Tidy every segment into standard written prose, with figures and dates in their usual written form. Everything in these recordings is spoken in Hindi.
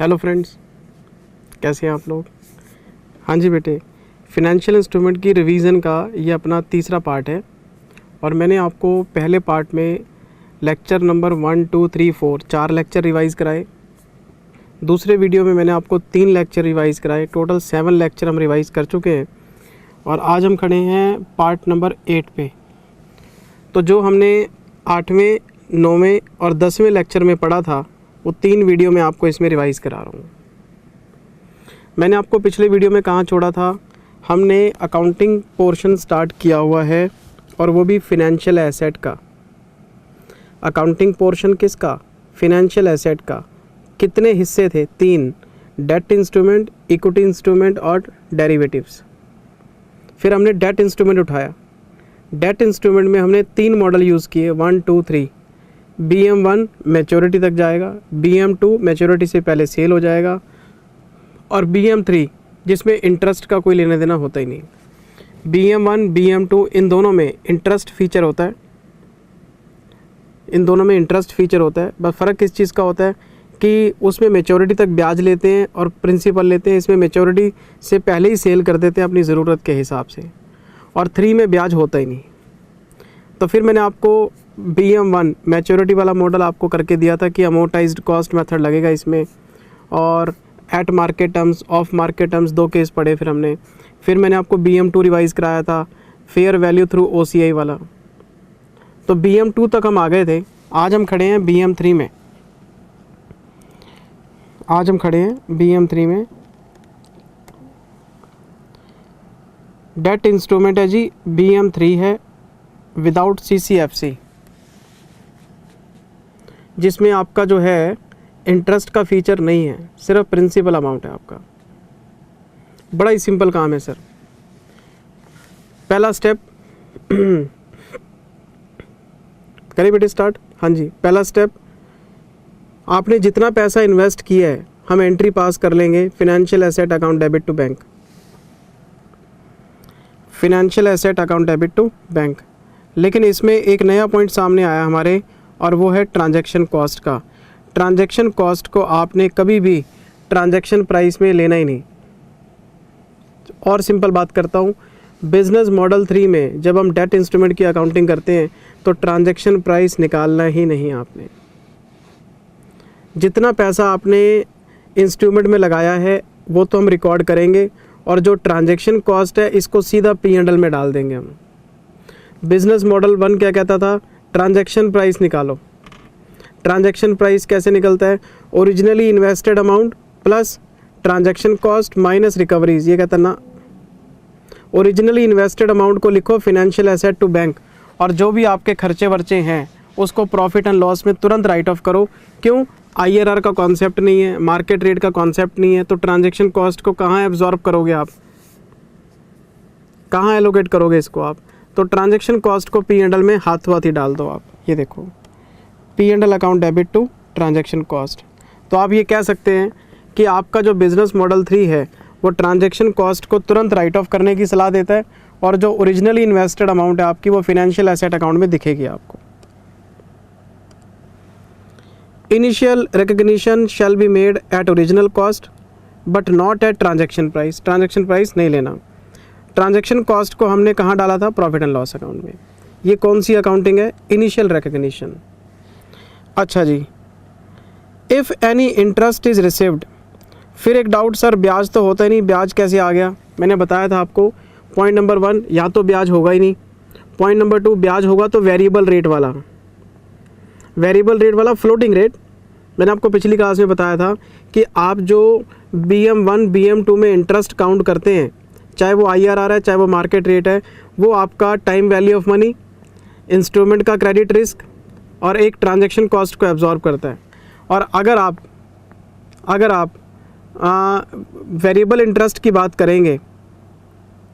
हेलो फ्रेंड्स, कैसे हैं आप लोग। हाँ जी बेटे, फिनेंशियल इंस्ट्रूमेंट की रिवीजन का ये अपना तीसरा पार्ट है और मैंने आपको पहले पार्ट में लेक्चर नंबर 1, 2, 3, 4 4 लेक्चर रिवाइज़ कराए। दूसरे वीडियो में मैंने आपको 3 लेक्चर रिवाइज़ कराए। टोटल 7 लेक्चर हम रिवाइज़ कर चुके हैं और आज हम खड़े हैं पार्ट नंबर 8 पे। तो जो हमने 8वें, 9वें और 10वें लेक्चर में पढ़ा था वो 3 वीडियो में आपको इसमें रिवाइज़ करा रहा हूँ। मैंने आपको पिछले वीडियो में कहाँ छोड़ा था, हमने अकाउंटिंग पोर्शन स्टार्ट किया हुआ है और वो भी फिनेंशियल एसेट का। अकाउंटिंग पोर्शन किसका? फिनेंशियल एसेट का। कितने हिस्से थे? 3, डेट इंस्ट्रूमेंट, इक्विटी इंस्ट्रूमेंट और डेरिवेटिव्स। फिर हमने डेट इंस्ट्रूमेंट उठाया। डेट इंस्ट्रूमेंट में हमने 3 मॉडल यूज़ किए, 1, 2, 3। BM1 मैच्योरिटी तक जाएगा, BM2 मैच्योरिटी से पहले सेल हो जाएगा और BM3 जिसमें इंटरेस्ट का कोई लेना देना होता ही नहीं। BM1, BM2 इन दोनों में इंटरेस्ट फीचर होता है, बस फ़र्क किस चीज़ का होता है कि उसमें मैच्योरिटी तक ब्याज लेते हैं और प्रिंसिपल लेते हैं। इसमें मैच्योरिटी से पहले ही सेल कर देते हैं अपनी ज़रूरत के हिसाब से, और 3 में ब्याज होता ही नहीं। तो फिर मैंने आपको BM1 मैच्योरिटी वाला मॉडल आपको करके दिया था कि अमोर्टाइज्ड कॉस्ट मेथड लगेगा इसमें, और eight market terms, of market terms 2 case पढ़े फिर हमने। फिर मैंने आपको BM2 रिवाइज़ कराया था, फेयर वैल्यू थ्रू OCI वाला। तो BM2 तक हम आ गए थे। आज हम खड़े हैं BM3 में। डेट इंस्ट्रूमेंट है जी, BM3 है विदाउट CCFC, जिसमें आपका जो है इंटरेस्ट का फीचर नहीं है, सिर्फ प्रिंसिपल अमाउंट है आपका। बड़ा ही सिंपल काम है सर। पहला स्टेप करिए बेटे स्टार्ट। हाँ जी, पहला स्टेप, आपने जितना पैसा इन्वेस्ट किया है हम एंट्री पास कर लेंगे financial asset account debit to bank. Financial asset account debit to bank. लेकिन इसमें एक नया पॉइंट सामने आया हमारे, और वो है ट्रांजैक्शन कॉस्ट का। ट्रांजैक्शन कॉस्ट को आपने कभी भी ट्रांजैक्शन प्राइस में लेना ही नहीं। और सिंपल बात करता हूँ, बिजनेस मॉडल 3 में जब हम डेट इंस्ट्रूमेंट की अकाउंटिंग करते हैं तो ट्रांजैक्शन प्राइस निकालना ही नहीं आपने। जितना पैसा आपने इंस्ट्रूमेंट में लगाया है वो तो हम रिकॉर्ड करेंगे, और जो ट्रांजैक्शन कॉस्ट है इसको सीधा P&L में डाल देंगे हम। बिजनेस मॉडल 1 क्या कहता था? ट्रांजैक्शन प्राइस निकालो। ट्रांजैक्शन प्राइस कैसे निकलता है? Originally invested amount plus transaction cost minus recoveries. ये कहता ना, ओरिजिनली इन्वेस्टेड अमाउंट को लिखो फिनेंशियल एसेट टू बैंक, और जो भी आपके खर्चे वर्चे हैं उसको प्रॉफिट एंड लॉस में तुरंत राइट ऑफ करो। क्यों? IRR का कॉन्सेप्ट नहीं है, मार्केट रेट का कॉन्सेप्ट नहीं है, तो ट्रांजैक्शन कॉस्ट को कहाँ एब्जॉर्ब करोगे आप, कहाँ एलोकेट करोगे इसको आप? तो ट्रांजैक्शन कॉस्ट को P&L में हाथों हाथ ही डाल दो आप। ये देखो, P&L account debit to transaction cost. तो आप ये कह सकते हैं कि आपका जो बिज़नेस मॉडल 3 है वो ट्रांजैक्शन कॉस्ट को तुरंत राइट ऑफ करने की सलाह देता है, और जो ओरिजिनली इन्वेस्टेड अमाउंट है आपकी वो फिनेंशियल एसेट अकाउंट में दिखेगी आपको। Initial recognition shall be made eight original cost but not at transaction price. Transaction price नहीं लेना। ट्रांजैक्शन कॉस्ट को हमने कहाँ डाला था? प्रॉफिट एंड लॉस अकाउंट में। ये कौन सी अकाउंटिंग है? Initial recognition. अच्छा जी, if any interest is received. फिर एक डाउट, सर ब्याज तो होता ही नहीं, ब्याज कैसे आ गया? मैंने बताया था आपको, पॉइंट नंबर 1 या तो ब्याज होगा ही नहीं, पॉइंट नंबर 2 ब्याज होगा तो वेरिएबल रेट वाला, फ्लोटिंग रेट। मैंने आपको पिछली क्लास में बताया था कि आप जो BM1, BM2 में इंटरेस्ट काउंट करते हैं, चाहे वो IRR है चाहे वो मार्केट रेट है, वो आपका time value of money, instrument का क्रेडिट रिस्क और एक ट्रांजैक्शन कॉस्ट को एब्जॉर्ब करता है। और अगर आप वेरिएबल इंटरेस्ट की बात करेंगे,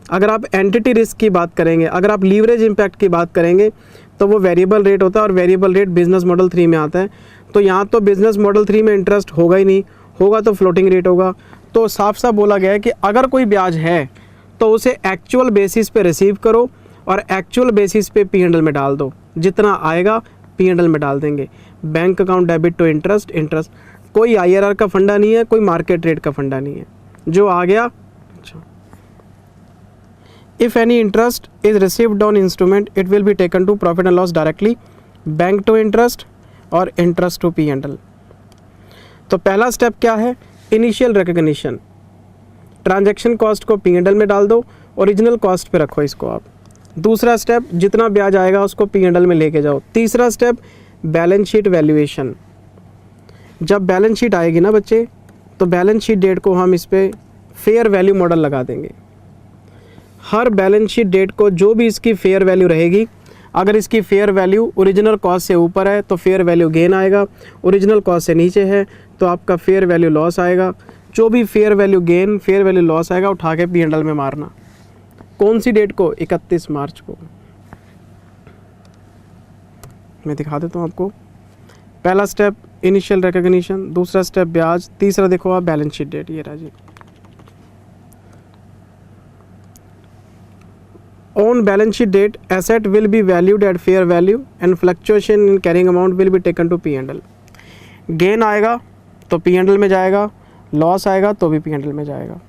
अगर आप एंटिटी रिस्क की बात करेंगे, अगर आप लीवरेज इम्पैक्ट की बात करेंगे, तो वो वेरिएबल रेट होता है, और वेरिएबल रेट बिजनेस मॉडल 3 में आता है। तो यहाँ तो बिजनेस मॉडल 3 में इंटरेस्ट होगा ही नहीं, होगा तो फ्लोटिंग रेट होगा। तो साफ साफ बोला गया है कि अगर कोई ब्याज है तो उसे एक्चुअल बेसिस पे रिसीव करो और एक्चुअल बेसिस पे P&L में डाल दो। जितना आएगा P&L में डाल देंगे। Bank account debit to interest, कोई IRR का फंडा नहीं है, कोई मार्केट रेट का फंडा नहीं है, जो आ गया। अच्छा, if any interest is received on instrument it will be taken to profit and loss directly, bank to interest और इंटरेस्ट टू P&L। तो पहला स्टेप क्या है, इनिशियल रिकग्निशन, ट्रांजैक्शन कॉस्ट को P&L में डाल दो, ओरिजिनल कॉस्ट पे रखो इसको आप। दूसरा स्टेप, जितना ब्याज आएगा उसको P&L में लेके जाओ। तीसरा स्टेप, बैलेंस शीट वैल्यूएशन। जब बैलेंस शीट आएगी ना बच्चे, तो बैलेंस शीट डेट को हम इस पर फेयर वैल्यू मॉडल लगा देंगे। हर बैलेंस शीट डेट को जो भी इसकी फेयर वैल्यू रहेगी, अगर इसकी फेयर वैल्यू ओरिजिनल कॉस्ट से ऊपर है तो फेयर वैल्यू गेन आएगा, ओरिजिनल कॉस्ट से नीचे है तो आपका फेयर वैल्यू लॉस आएगा। जो भी fair value gain, fair value loss आएगा, उठा के P&L में मारना। कौन सी डेट को, 31 मार्च को। मैं दिखा देता हूँ आपको। पहला स्टेप इनिशियल रिकग्निशन, दूसरा स्टेप ब्याज, तीसरा देखो आप बैलेंस शीट डेट, ये रहा जी। On balance sheet date, asset will be valued at fair value and fluctuation in carrying amount will be taken to P&L। Gain आएगा तो P&L में जाएगा, लॉस आएगा तो भी P&L में जाएगा।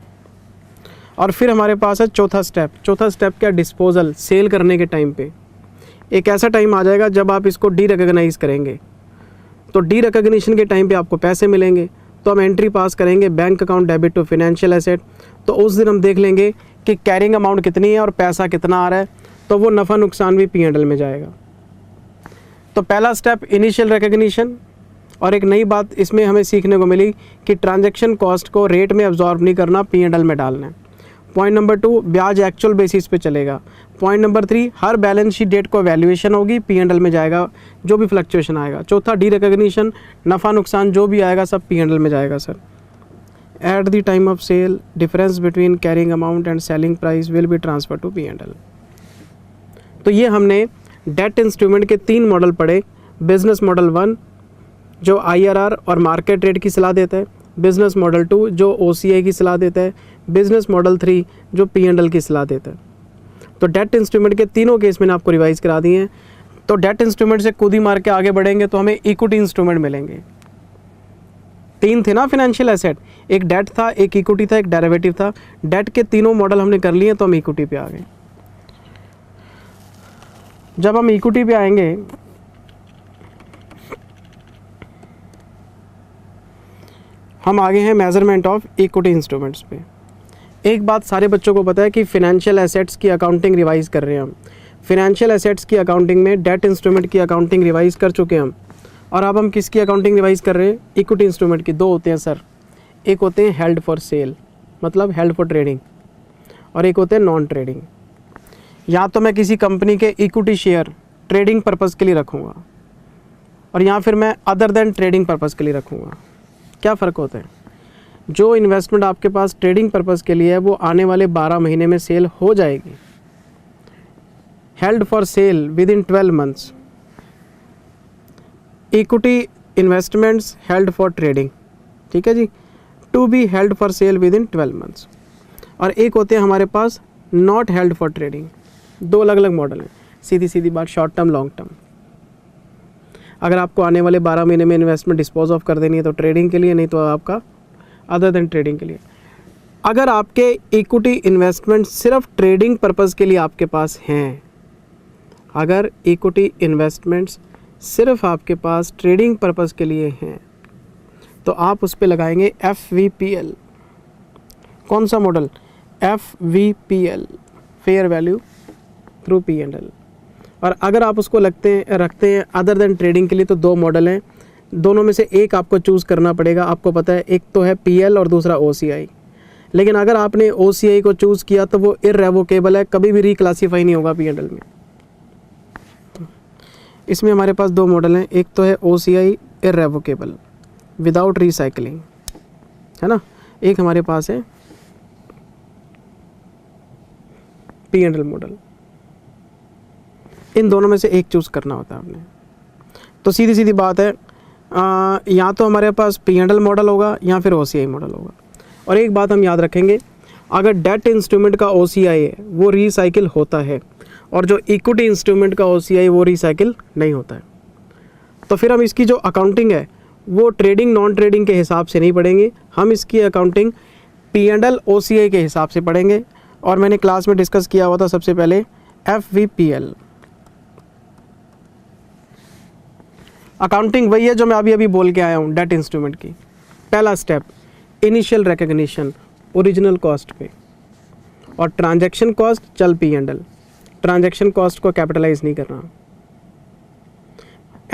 और फिर हमारे पास है चौथा स्टेप। चौथा स्टेप क्या, डिस्पोजल, सेल करने के टाइम पे एक ऐसा टाइम आ जाएगा जब आप इसको डी रिकग्नाइज करेंगे। तो डी रिकग्निशन के टाइम पे आपको पैसे मिलेंगे, तो हम एंट्री पास करेंगे bank account debit to financial asset. तो उस दिन हम देख लेंगे कि कैरिंग अमाउंट कितनी है और पैसा कितना आ रहा है, तो वो नफ़ा नुकसान भी P&L में जाएगा। तो पहला स्टेप इनिशियल रिकग्निशन। और एक नई बात इसमें हमें सीखने को मिली कि ट्रांजैक्शन कॉस्ट को रेट में अब्जॉर्ब नहीं करना, P&L में डालना है। पॉइंट नंबर 2, ब्याज एक्चुअल बेसिस पे चलेगा। पॉइंट नंबर 3, हर बैलेंस शीट डेट को वैल्यूएशन होगी, P&L में जाएगा जो भी फ्लक्चुएशन आएगा। चौथा डी रिकग्निशन, नफ़ा नुकसान जो भी आएगा सब P&L में जाएगा sir. At the time of sale, difference between carrying amount and selling price will be transfer to P&L। तो ये हमने डेट इंस्ट्रूमेंट के 3 मॉडल पढ़े। बिजनेस मॉडल 1 जो IRR और मार्केट रेट की सलाह देता है, बिजनेस मॉडल 2 जो OCI की सलाह देता है, बिजनेस मॉडल 3 जो P&L की सलाह देता है। तो डेट इंस्ट्रूमेंट के तीनों केस मैंने आपको रिवाइज करा दिए हैं। तो डेट इंस्ट्रूमेंट से कूदी मार के आगे बढ़ेंगे तो हमें इक्विटी इंस्ट्रूमेंट मिलेंगे। 3 थे ना फाइनेंशियल एसेट, एक डेट था, एक इक्विटी था, एक डेरिवेटिव था। डेट के तीनों मॉडल हमने कर लिए तो हम इक्विटी पे आ गए। जब हम इक्विटी पे आएंगे, हम आगे हैं मेजरमेंट ऑफ इक्विटी इंस्ट्रूमेंट्स पे। एक बात सारे बच्चों को पता है कि फाइनेंशियल एसेट्स की अकाउंटिंग रिवाइज कर रहे हैं हम। फाइनेंशियल एसेट्स की अकाउंटिंग में डेट इंस्ट्रूमेंट की अकाउंटिंग रिवाइज कर चुके हैं हम, और अब हम किसकी अकाउंटिंग रिवाइज कर रहे हैं, इक्विटी इंस्ट्रूमेंट की। 2 होते हैं सर, एक होते हैं हेल्ड फॉर सेल, मतलब हेल्ड फॉर ट्रेडिंग, और एक होते हैं नॉन ट्रेडिंग। या तो मैं किसी कंपनी के इक्विटी शेयर ट्रेडिंग पर्पज़ के लिए रखूँगा, और या फिर मैं अदर देन ट्रेडिंग पर्पज़ के लिए रखूँगा। क्या फ़र्क होता है, जो इन्वेस्टमेंट आपके पास ट्रेडिंग पर्पज़ के लिए है वो आने वाले 12 महीने में सेल हो जाएगी। Held for sale within 12 months. Equity investments held for trading, ठीक है जी, to be held for sale within 12 months. और एक होते हैं हमारे पास नॉट हेल्ड फॉर ट्रेडिंग। 2 अलग अलग मॉडल हैं। सीधी सीधी बात, शॉर्ट टर्म, लॉन्ग टर्म। अगर आपको आने वाले 12 महीने में इन्वेस्टमेंट डिस्पोज ऑफ कर देनी है तो ट्रेडिंग के लिए, नहीं तो आपका अदर देन ट्रेडिंग के लिए। अगर आपके इक्विटी इन्वेस्टमेंट सिर्फ ट्रेडिंग पर्पज़ के लिए आपके पास हैं, अगर इक्विटी इन्वेस्टमेंट्स सिर्फ आपके पास ट्रेडिंग पर्पज़ के लिए हैं, तो आप उस पे लगाएंगे FVPL। कौन सा model, FVPL, fair value through P&L। और अगर आप उसको रखते हैं अदर देन ट्रेडिंग के लिए, तो 2 मॉडल हैं, दोनों में से एक आपको चूज़ करना पड़ेगा। आपको पता है एक तो है PL और दूसरा OCI। लेकिन अगर आपने OCI को चूज़ किया तो वो इररेवोकेबल है, कभी भी रिक्लासीफाई नहीं होगा P&L में। इसमें हमारे पास 2 मॉडल हैं, एक तो है OCI इररेवोकेबल विदाउट रिसाइकलिंग, है ना, एक हमारे पास है P&L मॉडल। इन दोनों में से एक चूज़ करना होता है आपने। तो सीधी सीधी बात है, या तो हमारे पास P&L मॉडल होगा या फिर OCI मॉडल होगा। और एक बात हम याद रखेंगे, अगर डेट इंस्ट्रूमेंट का OCI है वो रिसाइकिल होता है, और जो इक्विटी इंस्ट्रूमेंट का OCI वो रिसाइकिल नहीं होता है। तो फिर हम इसकी जो अकाउंटिंग है वो ट्रेडिंग नॉन ट्रेडिंग के हिसाब से नहीं पढ़ेंगे, हम इसकी अकाउंटिंग P&L OCI के हिसाब से पढ़ेंगे। और मैंने क्लास में डिस्कस किया हुआ था सबसे पहले FVPL। अकाउंटिंग वही है जो मैं अभी बोल के आया हूँ डेट इंस्ट्रूमेंट की। पहला step initial recognition original cost पे, और ट्रांजैक्शन कॉस्ट चल P&L, ट्रांजैक्शन कॉस्ट को कैपिटलाइज नहीं करना।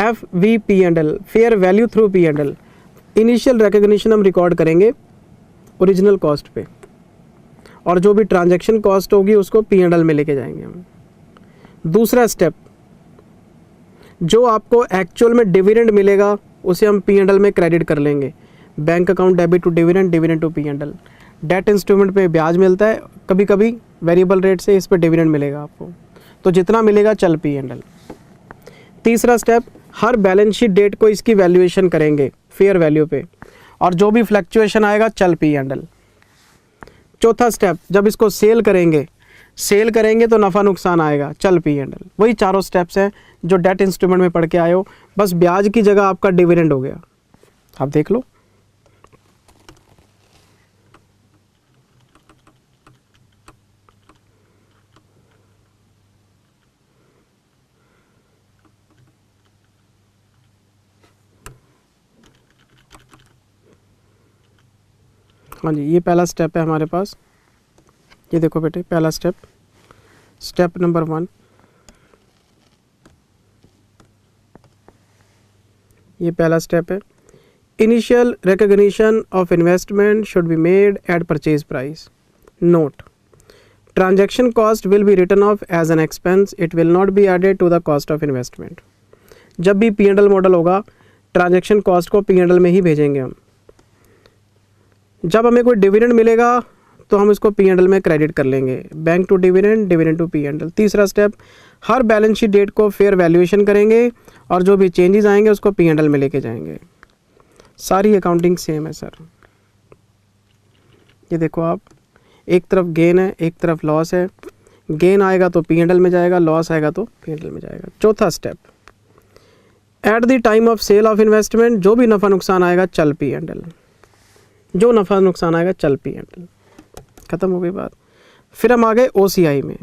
FVPL fair value through P&L, initial recognition हम रिकॉर्ड करेंगे ओरिजिनल कॉस्ट पे, और जो भी ट्रांजैक्शन कॉस्ट होगी उसको P&L में लेके जाएंगे हम। दूसरा स्टेप, जो आपको एक्चुअल में डिविडेंड मिलेगा उसे हम P&L में क्रेडिट कर लेंगे। Bank account debit to dividend, dividend to P&L। Debt instrument पे ब्याज मिलता है, कभी कभी वेरिएबल रेट से, इस पे डिविडेंड मिलेगा आपको, तो जितना मिलेगा चल P&L। तीसरा स्टेप, हर बैलेंस शीट डेट को इसकी वैल्यूएशन करेंगे फेयर वैल्यू पे, और जो भी फ्लक्चुएशन आएगा चल P&L। चौथा स्टेप, जब इसको सेल करेंगे तो नफ़ा नुकसान आएगा चल P&L। वही चारों स्टेप्स हैं जो डेट इंस्ट्रूमेंट में पढ़ के आए हो, बस ब्याज की जगह आपका डिविडेंड हो गया। आप देख लो। हाँ जी, ये पहला स्टेप है हमारे पास। ये देखो बेटे, पहला स्टेप नंबर 1, ये पहला स्टेप है। Initial recognition of investment should be made at purchase price. Note, transaction cost will be written off as an expense, it will not be added to the cost of investment. जब भी P&L मॉडल होगा, ट्रांजैक्शन कॉस्ट को P&L में ही भेजेंगे हम। जब हमें कोई डिविडेंड मिलेगा तो हम इसको P&L में क्रेडिट कर लेंगे, bank to dividend, dividend to P&L। तीसरा स्टेप, हर बैलेंस शीट डेट को फेयर वैल्यूएशन करेंगे, और जो भी चेंजेस आएंगे उसको P&L में लेके जाएंगे। सारी अकाउंटिंग सेम है सर। ये देखो आप, एक तरफ गेन है, एक तरफ लॉस है। गेन आएगा तो P&L में जाएगा, लॉस आएगा तो P&L में जाएगा। चौथा step, at the time of sale of investment, जो भी नफ़ा नुकसान आएगा चल P&L, जो नफ़ा नुकसान आएगा चल P&L। ख़त्म हो गई बात। फिर हम आ गए OCI में।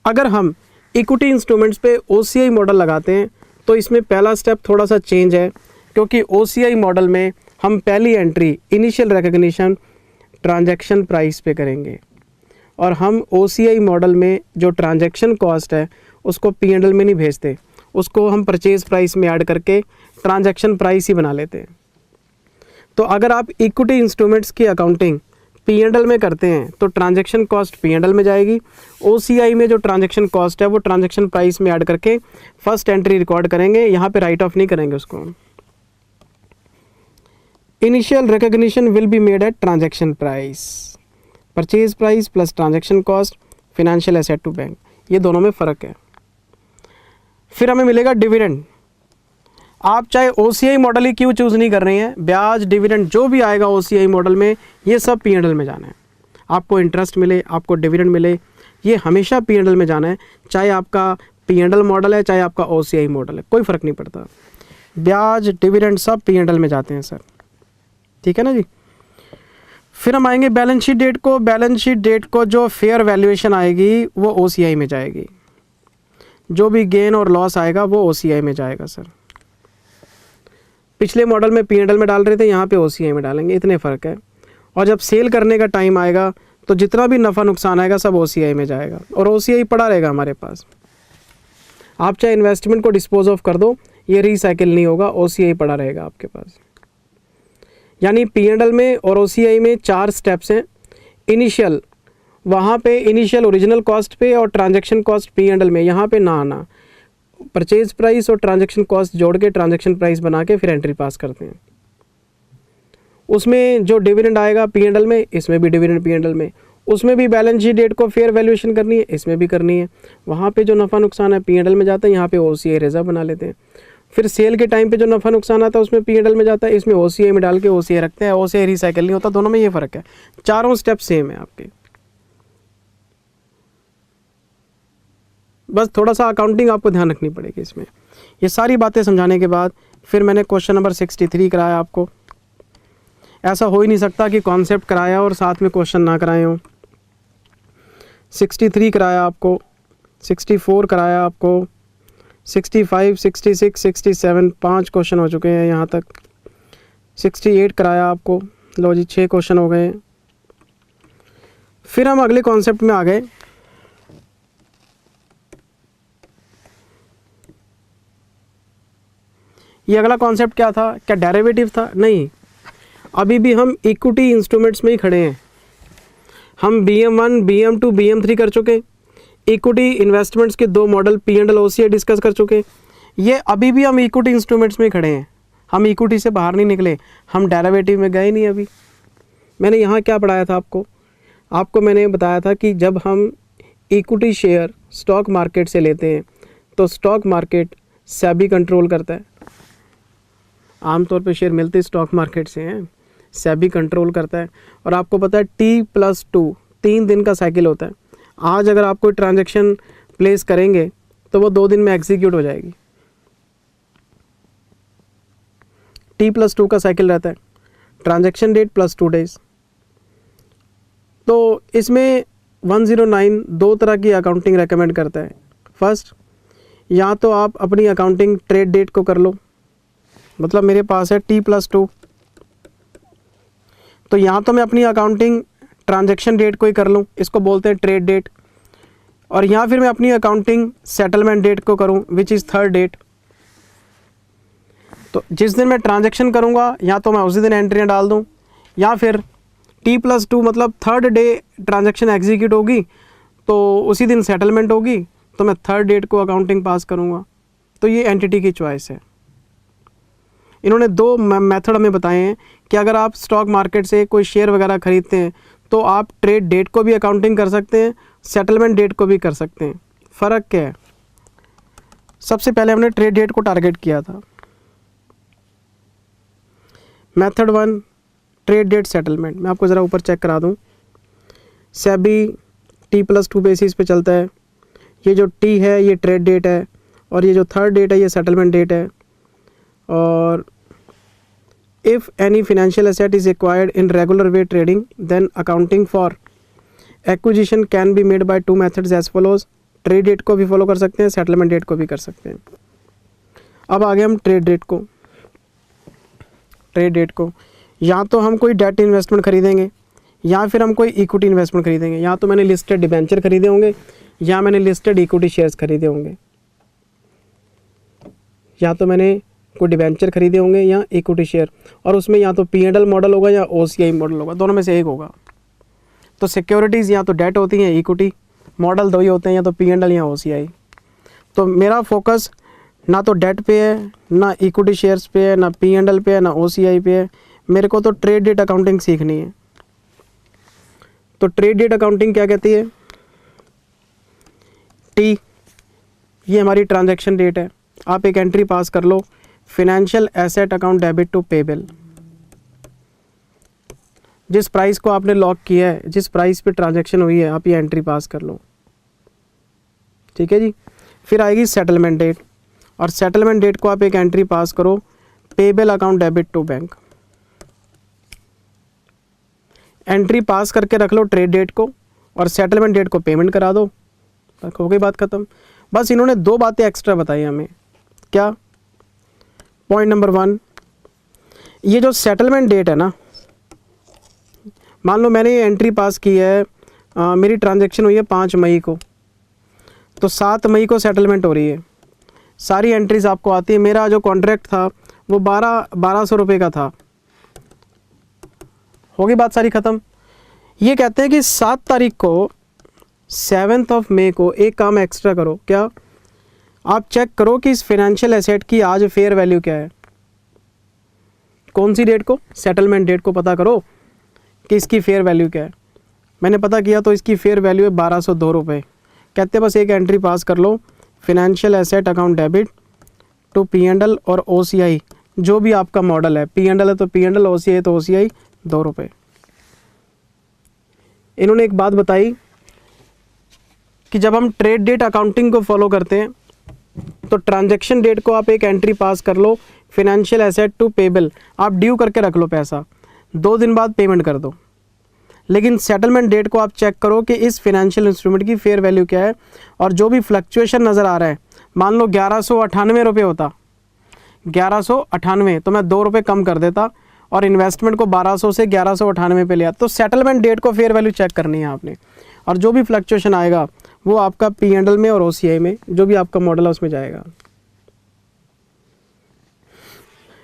अगर हम इक्विटी इंस्ट्रूमेंट्स पे OCI मॉडल लगाते हैं तो इसमें पहला स्टेप थोड़ा सा चेंज है, क्योंकि OCI मॉडल में हम पहली entry initial recognition transaction price पे करेंगे, और हम OCI मॉडल में जो ट्रांजैक्शन कॉस्ट है उसको P&L में नहीं भेजते, उसको हम परचेज प्राइस में ऐड करके ट्रांजैक्शन प्राइस ही बना लेते हैं। तो अगर आप इक्विटी इंस्ट्रूमेंट्स की अकाउंटिंग P&L में करते हैं तो ट्रांजैक्शन कॉस्ट P&L में जाएगी। OCI में जो ट्रांजैक्शन कॉस्ट है वो ट्रांजैक्शन प्राइस में ऐड करके फर्स्ट एंट्री रिकॉर्ड करेंगे, यहाँ पे राइट ऑफ नहीं करेंगे उसको। Initial recognition will be made at transaction price, purchase price plus transaction cost, financial asset to bank, ये दोनों में फ़र्क है। फिर हमें मिलेगा डिविडेंड। आप चाहे OCI मॉडल ही क्यों चूज़ नहीं कर रहे हैं, ब्याज डिविडेंड जो भी आएगा OCI मॉडल में ये सब P&L में जाना है। आपको इंटरेस्ट मिले, आपको डिविडेंड मिले, ये हमेशा P&L में जाना है, चाहे आपका P&L मॉडल है चाहे आपका OCI मॉडल है, कोई फ़र्क नहीं पड़ता। ब्याज डिविडेंड सब P&L में जाते हैं सर, ठीक है ना जी। फिर हम आएंगे बैलेंस शीट डेट को। बैलेंस शीट डेट को जो फेयर वैल्यूएशन आएगी वो OCI में जाएगी, जो भी गेन और लॉस आएगा वो OCI में जाएगा सर। पिछले मॉडल में P&L में डाल रहे थे, यहाँ पे OCI में डालेंगे, इतने फ़र्क है। और जब सेल करने का टाइम आएगा तो जितना भी नफ़ा नुकसान आएगा सब OCI में जाएगा, और OCI पड़ा रहेगा हमारे पास। आप चाहे इन्वेस्टमेंट को डिस्पोज ऑफ कर दो, ये रिसाइकिल नहीं होगा, OCI पड़ा रहेगा आपके पास। यानी P&L में और OCI में 4 स्टेप्स हैं। इनिशियल, वहाँ पे इनिशियल ओरिजिनल कॉस्ट पे और ट्रांजैक्शन कॉस्ट P&L में, यहाँ पे ना आना। परचेज प्राइस और ट्रांजैक्शन कॉस्ट जोड़ के ट्रांजैक्शन प्राइस बना के फिर एंट्री पास करते हैं। उसमें जो डिविडेंड आएगा P&L में, इसमें भी डिविडेंड P&L में, उसमें भी बैलेंस शीट डेट को फेयर वैल्यूएशन करनी है, इसमें भी करनी है। वहाँ पे जो नफ़ा नुकसान है P&L में जाता है, यहाँ पे OCI रिजर्व बना लेते हैं। फिर सेल के टाइम पे जो नफ़ा नुकसान आता है उसमें P&L में जाता है, इसमें OCI में डाल के OCI रखते हैं। OCI रिसाइकिल नहीं होता, दोनों में ये फ़र्क है। चारों स्टेप सेम है आपके, बस थोड़ा सा अकाउंटिंग आपको ध्यान रखनी पड़ेगी इसमें। ये सारी बातें समझाने के बाद फिर मैंने क्वेश्चन नंबर 63 कराया आपको। ऐसा हो ही नहीं सकता कि कॉन्सेप्ट कराया और साथ में क्वेश्चन ना कराए हों। 63 कराया आपको, 64 कराया आपको, 65, 66, 67 5 क्वेश्चन हो चुके हैं यहाँ तक। 68 कराया आपको। लो जी 6 क्वेश्चन हो गए। फिर हम अगले कॉन्सेप्ट में आ गए। ये अगला कॉन्सेप्ट क्या था? क्या डेरिवेटिव था? नहीं, अभी भी हम इक्विटी इंस्ट्रूमेंट्स में ही खड़े हैं। हम BM1, BM2, BM3 कर चुके। इक्विटी इन्वेस्टमेंट्स के 2 मॉडल P&L OCI डिस्कस कर चुके। ये अभी भी हम इक्विटी इंस्ट्रूमेंट्स में ही खड़े हैं। हम इक्विटी से बाहर नहीं निकले, हम डेरिवेटिव में गए नहीं अभी। मैंने यहाँ क्या पढ़ाया था आपको मैंने बताया था कि जब हम इक्विटी शेयर स्टॉक मार्केट से लेते हैं तो स्टॉक मार्केट सेबी कंट्रोल करता है। आमतौर पे शेयर मिलते स्टॉक मार्केट से हैं, सेबी कंट्रोल करता है। और आपको पता है T+2 3 दिन का साइकिल होता है। आज अगर आप कोई ट्रांजैक्शन प्लेस करेंगे तो वो 2 दिन में एग्जीक्यूट हो जाएगी। T+2 का साइकिल रहता है, ट्रांजैक्शन डेट प्लस 2 डेज। तो इसमें 109 2 तरह की अकाउंटिंग रेकमेंड करता है। फर्स्ट, या तो आप अपनी अकाउंटिंग ट्रेड डेट को कर लो, मतलब मेरे पास है T+2, तो यहाँ तो मैं अपनी अकाउंटिंग ट्रांजैक्शन डेट को ही कर लूँ, इसको बोलते हैं ट्रेड डेट। और यहाँ फिर मैं अपनी अकाउंटिंग सेटलमेंट डेट को करूँ, विच इज़ थर्ड डेट। तो जिस दिन मैं ट्रांजैक्शन करूँगा या तो मैं उसी दिन एंट्रियाँ डाल दूँ, या फिर T+2 मतलब थर्ड डे ट्रांजैक्शन एग्जीक्यूट होगी तो उसी दिन सेटलमेंट होगी, तो मैं थर्ड डेट को अकाउंटिंग पास करूँगा। तो ये एंटिटी की चॉइस है। इन्होंने 2 मेथड हमें बताए हैं कि अगर आप स्टॉक मार्केट से कोई शेयर वगैरह ख़रीदते हैं तो आप ट्रेड डेट को भी अकाउंटिंग कर सकते हैं, सेटलमेंट डेट को भी कर सकते हैं। फ़र्क क्या है? सबसे पहले हमने ट्रेड डेट को टारगेट किया था। मेथड 1 ट्रेड डेट सेटलमेंट, मैं आपको ज़रा ऊपर चेक करा दूं। सेबी T+2 बेसिस पे चलता है। ये जो T है ये ट्रेड डेट है और ये जो थर्ड डेट है ये सेटलमेंट डेट है। और if any financial asset is acquired in regular way trading then accounting for acquisition can be made by 2 methods as follows. Trade date को भी फॉलो कर सकते हैं, सेटलमेंट डेट को भी कर सकते हैं। अब आगे हम ट्रेड डेट को, या तो हम कोई डेट इन्वेस्टमेंट खरीदेंगे या फिर हम कोई इक्विटी इन्वेस्टमेंट खरीदेंगे। या तो मैंने लिस्टेड डिबेंचर खरीदे होंगे या मैंने लिस्टेड इक्विटी शेयर्स खरीदे होंगे। या तो मैंने कोई डिबेंचर खरीदे होंगे या इक्विटी शेयर, और उसमें या तो P&L मॉडल होगा या OCI मॉडल होगा, दोनों में से एक होगा। तो सिक्योरिटीज़ या तो डेट होती हैं, इक्विटी मॉडल 2 ही होते हैं, या तो P&L या OCI। तो मेरा फोकस ना तो डेट पे है, ना इक्विटी शेयर्स पे है, ना P&L पे है, ना OCI पे है। मेरे को तो ट्रेड डेट अकाउंटिंग सीखनी है। तो ट्रेड डेट अकाउंटिंग क्या कहती है? T, ये हमारी ट्रांजैक्शन डेट है। आप एक एंट्री पास कर लो, financial asset account debit to payable. जिस प्राइस को आपने लॉक किया है, जिस प्राइस पे ट्रांजैक्शन हुई है, आप ये एंट्री पास कर लो। ठीक है जी। फिर आएगी सेटलमेंट डेट, और सेटलमेंट डेट को आप एक एंट्री पास करो, payable account debit to bank. Entry pass करके रख लो ट्रेड डेट को, और सेटलमेंट डेट को पेमेंट करा दो, हो गई बात ख़त्म। बस इन्होंने 2 बातें एक्स्ट्रा बताई हमें। क्या? पॉइंट नंबर 1, ये जो सेटलमेंट डेट है ना, मान लो मैंने ये एंट्री पास की है, मेरी ट्रांजैक्शन हुई है 5 मई को, तो 7 मई को सेटलमेंट हो रही है। सारी एंट्रीज आपको आती है। मेरा जो कॉन्ट्रैक्ट था वो 1200 रुपये का था। होगी बात सारी ख़त्म। ये कहते हैं कि 7 तारीख को, 7 मई को एक काम एक्स्ट्रा करो। क्या? आप चेक करो कि इस फिनेंशियल एसेट की आज फेयर वैल्यू क्या है। कौन सी डेट को? सेटलमेंट डेट को पता करो कि इसकी फेयर वैल्यू क्या है। मैंने पता किया तो इसकी फेयर वैल्यू है 1202 रुपये। कहते बस एक एंट्री पास कर लो, financial asset account debit to P&L और OCI, जो भी आपका मॉडल है। P&L है तो P&L, OCI है तो OCI, 2 रुपये। इन्होंने एक बात बताई कि जब हम ट्रेड डेट अकाउंटिंग को फॉलो करते हैं तो ट्रांजैक्शन डेट को आप एक एंट्री पास कर लो, फिनेंशियल एसेट टू पेबल, आप ड्यू करके रख लो पैसा, 2 दिन बाद पेमेंट कर दो। लेकिन सेटलमेंट डेट को आप चेक करो कि इस फिनेंशियल इंस्ट्रूमेंट की फेयर वैल्यू क्या है, और जो भी फ्लक्चुएशन नज़र आ रहा है, मान लो 1198 रुपये होता, 1198, तो मैं 2 रुपये कम कर देता और इन्वेस्टमेंट को 1200 से 1198 पे लिया। तो सेटलमेंट डेट को फेयर वैल्यू चेक करनी है आपने, और जो भी फ्लक्चुएशन आएगा वो आपका P&L में और OCI में, जो भी आपका मॉडल है उसमें जाएगा।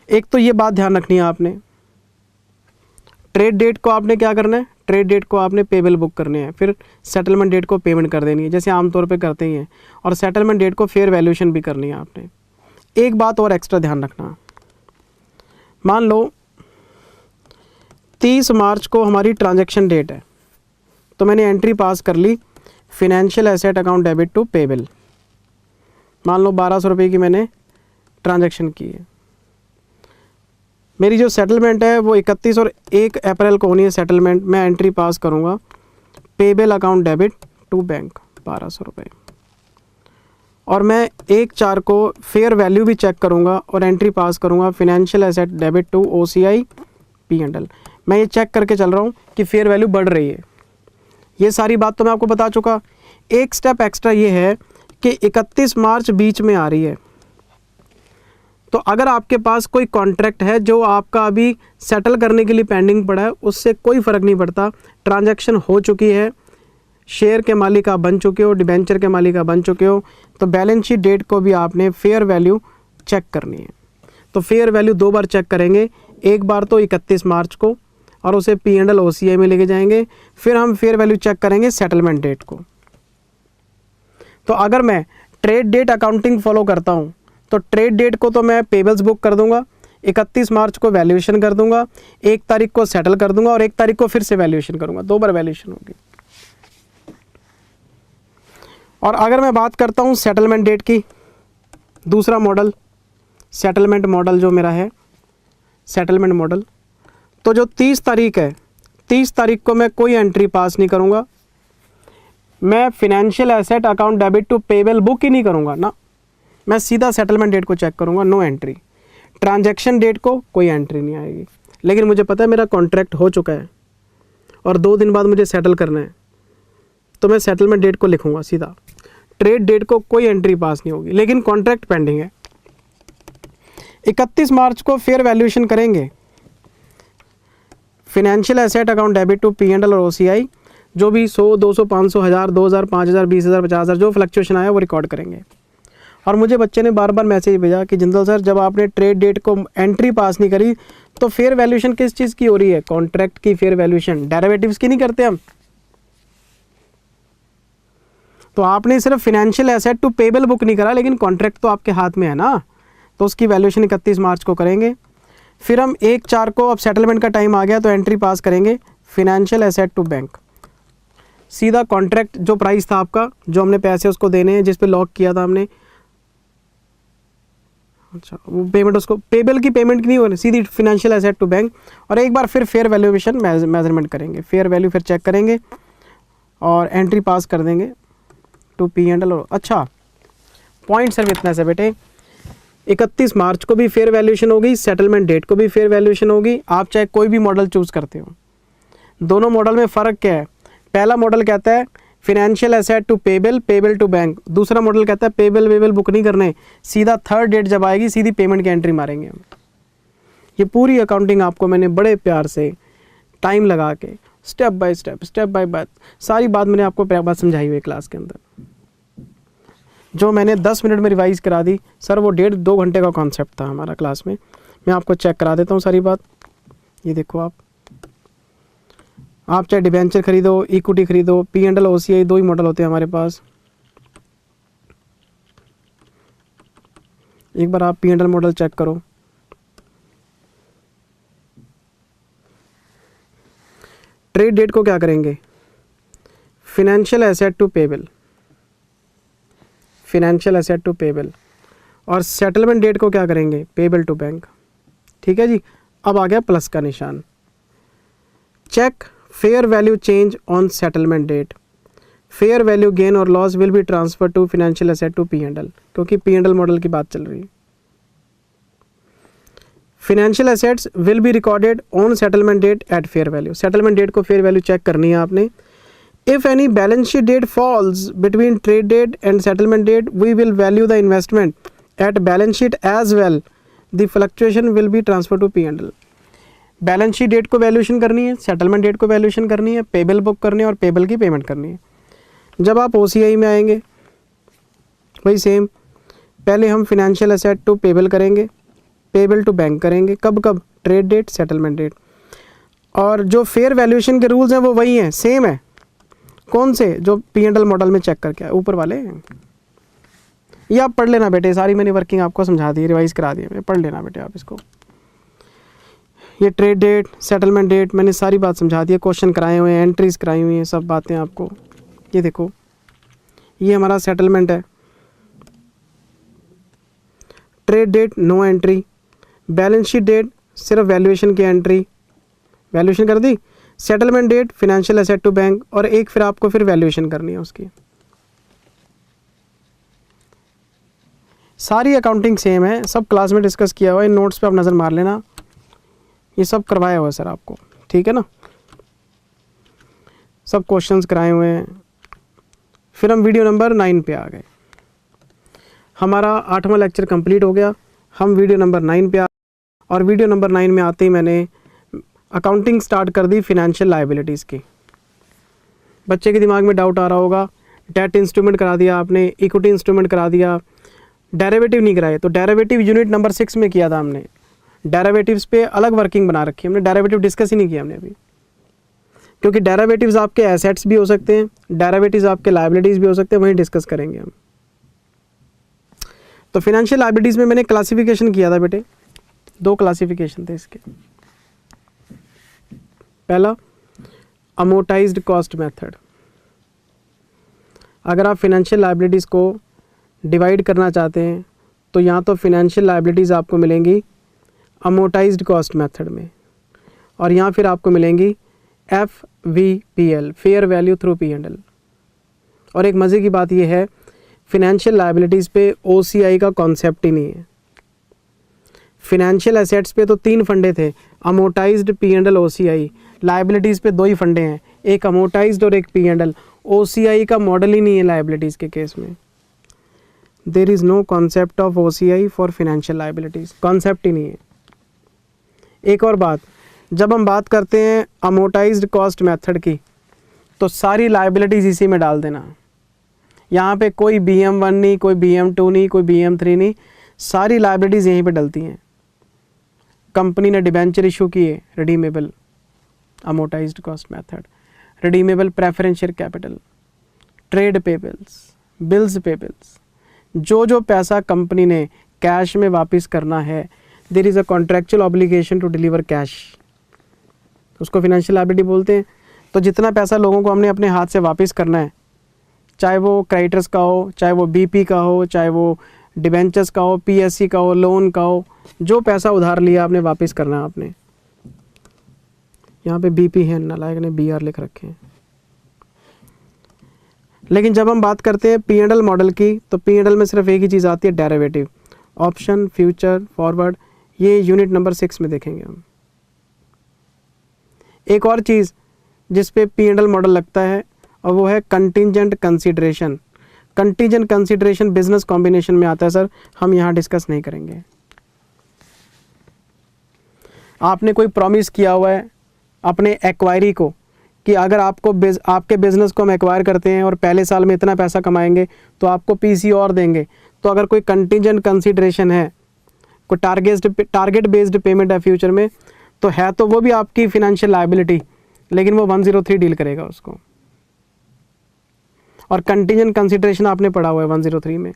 एक तो ये बात ध्यान रखनी है आपने, ट्रेड डेट को आपने क्या करना है, ट्रेड डेट को आपने पेबल बुक करने हैं, फिर सेटलमेंट डेट को पेमेंट कर देनी है जैसे आमतौर पे करते ही हैं, और सेटलमेंट डेट को फेयर वैल्यूएशन भी करनी है आपने। एक बात और एक्स्ट्रा ध्यान रखना, मान लो 30 मार्च को हमारी ट्रांजैक्शन डेट है, तो मैंने एंट्री पास कर ली financial asset account debit to payable, मान लो 1200 रुपये की मैंने ट्रांजैक्शन की है। मेरी जो सेटलमेंट है वो 31 और 1 अप्रैल को होनी है सेटलमेंट, मैं एंट्री पास करूँगा payable account debit to bank 1200 रुपये, और मैं 1/4 को फेयर वैल्यू भी चेक करूँगा और एंट्री पास करूँगा financial asset debit to OCI P&L। मैं ये चेक करके चल रहा हूँ कि फेयर वैल्यू बढ़ रही है। ये सारी बात तो मैं आपको बता चुका। एक स्टेप एक्स्ट्रा ये है कि 31 मार्च बीच में आ रही है, तो अगर आपके पास कोई कॉन्ट्रैक्ट है जो आपका अभी सेटल करने के लिए पेंडिंग पड़ा है, उससे कोई फ़र्क नहीं पड़ता, ट्रांजैक्शन हो चुकी है, शेयर के मालिक आप बन चुके हो, डिबेंचर के मालिक आप बन चुके हो, तो बैलेंस शीट डेट को भी आपने फेयर वैल्यू चेक करनी है। तो फेयर वैल्यू 2 बार चेक करेंगे, एक बार तो 31 मार्च को और उसे P&L OCI में लेके जाएंगे, फिर हम फेयर वैल्यू चेक करेंगे सेटलमेंट डेट को। तो अगर मैं ट्रेड डेट अकाउंटिंग फॉलो करता हूँ तो ट्रेड डेट को तो मैं पेबल्स बुक कर दूंगा, 31 मार्च को वैल्यूएशन कर दूंगा, 1 तारीख को सेटल कर दूंगा और 1 तारीख को फिर से वैल्यूएशन करूंगा, 2 बार वैल्यूएशन होगी। और अगर मैं बात करता हूँ सेटलमेंट डेट की, दूसरा मॉडल सेटलमेंट मॉडल जो मेरा है सेटलमेंट मॉडल, तो जो 30 तारीख है, 30 तारीख को मैं कोई एंट्री पास नहीं करूँगा, मैं financial asset account debit to payable book ही नहीं करूँगा ना, मैं सीधा सेटलमेंट डेट को चेक करूँगा, नो एंट्री। ट्रांजैक्शन डेट को कोई एंट्री नहीं आएगी, लेकिन मुझे पता है मेरा कॉन्ट्रैक्ट हो चुका है और 2 दिन बाद मुझे सेटल करना है, तो मैं सेटलमेंट डेट को लिखूँगा सीधा। ट्रेड डेट को कोई एंट्री पास नहीं होगी, लेकिन कॉन्ट्रैक्ट पेंडिंग है। 31 मार्च को फेयर वैल्यूएशन करेंगे, financial asset account debit to P&L और OCI, जो भी 100, 200, 500, 1000, 2000, 5000, 20000, 50000 जो फ्लक्चुएशन आया वो रिकॉर्ड करेंगे। और मुझे बच्चे ने बार बार मैसेज भेजा कि जिंदल सर, जब आपने ट्रेड डेट को एंट्री पास नहीं करी तो फेयर वैल्यूएशन किस चीज़ की हो रही है? कॉन्ट्रैक्ट की फेयर वैल्यूएशन, डेरिवेटिव्स की नहीं करते हम। तो आपने सिर्फ financial asset to payable book नहीं करा, लेकिन कॉन्ट्रैक्ट तो आपके हाथ में है ना, तो उसकी वैल्यूएशन 31 मार्च को करेंगे। फिर हम 1/4 को, अब सेटलमेंट का टाइम आ गया तो एंट्री पास करेंगे फिनेंशियल एसेट टू बैंक, सीधा कॉन्ट्रैक्ट जो प्राइस था आपका, जो हमने पैसे उसको देने हैं, जिस पे लॉक किया था हमने, अच्छा वो पेमेंट, उसको पेबल की पेमेंट नहीं हो रही, सीधी फिनेंशियल एसेट टू बैंक। और एक बार फिर फेयर वैल्यूएशन मेजरमेंट करेंगे, फेयर वैल्यू फिर चेक करेंगे और एंट्री पास कर देंगे टू P&L। अच्छा पॉइंट सिर्फ इतना से बेटे, 31 मार्च को भी फेयर वैल्यूएशन होगी, सेटलमेंट डेट को भी फेयर वैल्यूएशन होगी, आप चाहे कोई भी मॉडल चूज़ करते हो। दोनों मॉडल में फ़र्क क्या है? पहला मॉडल कहता है financial asset to payable, payable to bank. दूसरा मॉडल कहता है पेबल वेबल बुक नहीं करने, सीधा थर्ड डेट जब आएगी सीधी पेमेंट की एंट्री मारेंगे हम। ये पूरी अकाउंटिंग आपको मैंने बड़े प्यार से टाइम लगा के स्टेप बाय स्टेप सारी बात मैंने आपको बात समझाई हुई क्लास के अंदर, जो मैंने 10 मिनट में रिवाइज़ करा दी। सर वो 1.5-2 घंटे का कॉन्सेप्ट था हमारा क्लास में, मैं आपको चेक करा देता हूँ सारी बात। ये देखो आप चाहे डिबेंचर खरीदो, इक्विटी खरीदो, P&L OCI 2 ही मॉडल होते हैं हमारे पास। एक बार आप P&L मॉडल चेक करो, ट्रेड डेट को क्या करेंगे? Financial asset to payable, financial asset to payable, और सेटलमेंट डेट को क्या करेंगे? Payable to bank. ठीक है जी, अब आ गया प्लस का निशान। Check fair value change on settlement date, fair value gain और loss will be transfer to financial asset to P&L, क्योंकि P&L मॉडल की बात चल रही है। Financial assets will be recorded on settlement date at fair value, settlement date को फेयर वैल्यू चेक करनी है आपने। If any balance sheet date falls between trade date and settlement date we will value the investment at balance sheet as well, the fluctuation will be transfer to P&L। Balance sheet date को वैल्यूएशन करनी है, सेटलमेंट डेट को वैल्यूएशन करनी है, पेबल बुक करनी है और पेबल की पेमेंट करनी है। जब आप OCI में आएंगे वही सेम, पहले हम फिनेंशियल एसेट टू पेबल करेंगे, पेबल टू बैंक करेंगे, कब कब, ट्रेड डेट सेटलमेंट डेट। और जो फेयर वैल्यूएशन के रूल्स हैं वो वही हैं, सेम है। कौन से? जो P&L मॉडल में चेक करके ऊपर वाले, ये आप पढ़ लेना बेटे, सारी मैंने वर्किंग आपको समझा दी, रिवाइज करा दी है, पढ़ लेना बेटे आप इसको। ये ट्रेड डेट सेटलमेंट डेट मैंने सारी बात समझा दी है, क्वेश्चन कराए हुए हैं, एंट्रीज कराई हुई हैं, सब बातें आपको। ये देखो, ये हमारा सेटलमेंट है, trade date no entry, balance sheet date सिर्फ वैल्यूएशन की एंट्री, वैल्यूएशन कर दी, settlement date financial asset to bank, और एक फिर आपको फिर वैल्यूएशन करनी है उसकी। सारी अकाउंटिंग सेम है, सब क्लास में डिस्कस किया हुआ है, नोट्स पे आप नज़र मार लेना, ये सब करवाया हुआ है सर आपको, ठीक है ना, सब क्वेश्चंस कराए हुए हैं। फिर हम वीडियो नंबर 9 पे आ गए, हमारा 8वां लेक्चर कंप्लीट हो गया, हम वीडियो नंबर 9 पे आ, और वीडियो नंबर 9 में आते ही मैंने अकाउंटिंग स्टार्ट कर दी फिनेंशियल लायबिलिटीज़ की। बच्चे के दिमाग में डाउट आ रहा होगा, डेट इंस्ट्रूमेंट करा दिया आपने, इक्विटी इंस्ट्रूमेंट करा दिया, डेरिवेटिव नहीं कराए। तो डेरिवेटिव यूनिट नंबर 6 में किया था हमने, डेरिवेटिव्स पे अलग वर्किंग बना रखी है हमने, डेरिवेटिव डिस्कस ही नहीं किया हमने अभी, क्योंकि डेरिवेटिव्स आपके एसेट्स भी हो सकते हैं, डेरिवेटिव्स आपके लायबिलिटीज़ भी हो सकते हैं, वहीं डिस्कस करेंगे हम। तो फिनेंशियल लायबिलिटीज़ में मैंने क्लासिफिकेशन किया था बेटे, 2 क्लासिफिकेशन थे इसके। पहला अमोर्टाइज्ड कॉस्ट मेथड, अगर आप फिनेंशियल लायबिलिटीज़ को डिवाइड करना चाहते हैं तो यहाँ तो फिनेंशियल लायबिलिटीज़ आपको मिलेंगी अमोर्टाइज्ड कॉस्ट मेथड में, और यहाँ फिर आपको मिलेंगी FVPL fair value through P&L। और एक मज़े की बात यह है, फिनेंशियल लायबिलिटीज़ पे OCI का कॉन्सेप्ट ही नहीं है। फिनेंशियल एसेट्स पे तो 3 फंडे थे, अमोर्टाइज्ड, P&L, OCI। लायबिलिटीज़ पे 2 ही फंडे हैं, एक अमोर्टाइज्ड और एक P&L। OCI का मॉडल ही नहीं है लायबिलिटीज़ के केस में। There is no concept of OCI for financial liabilities, concept ही नहीं है। एक और बात, जब हम बात करते हैं अमोर्टाइज्ड कॉस्ट मेथड की, तो सारी लायबिलिटीज़ इसी में डाल देना। यहाँ पे कोई BM1 नहीं, कोई BM2 नहीं, कोई BM3 नहीं, सारी लायबिलिटीज़ यहीं पे डलती हैं। कंपनी ने डिबेंचर इशू किए, redeemable, amortised cost method. Redeemable preference share capital, trade payables, bills payables, जो पैसा कंपनी ने कैश में वापस करना है, there is a contractual obligation to deliver cash, उसको फिनेंशियल लायबिलिटी बोलते हैं। तो जितना पैसा लोगों को हमने अपने हाथ से वापस करना है, चाहे वो क्रेडिटर्स का हो, चाहे वो BP का हो, चाहे वो डिबेंचर्स का हो, PSC का हो, लोन का हो, जो पैसा उधार लिया आपने वापस करना है आपने। यहाँ पे BP है, नालायक ने BR लिख रखे हैं। लेकिन जब हम बात करते हैं P&L मॉडल की, तो P&L में सिर्फ एक ही चीज़ आती है, डेरिवेटिव, ऑप्शन, फ्यूचर, फॉरवर्ड। ये यूनिट नंबर 6 में देखेंगे हम। एक और चीज़ जिस पे P&L मॉडल लगता है, और वो है contingent consideration. Contingent consideration business combination में आता है सर, हम यहाँ डिस्कस नहीं करेंगे। आपने कोई प्रॉमिस किया हुआ है अपने एक्वायरी को कि अगर आपके बिजनेस को हम एक्वायर करते हैं और पहले साल में इतना पैसा कमाएंगे तो आपको PC और देंगे। तो अगर कोई कंटिंजेंट कंसीडरेशन है, कोई टारगेट बेस्ड पेमेंट है फ्यूचर में, तो है तो वो भी आपकी फिनेंशियल लायबिलिटी, लेकिन वो 103 डील करेगा उसको। और कंटिंजेंट कंसीडरेशन आपने पढ़ा हुआ है 103 में।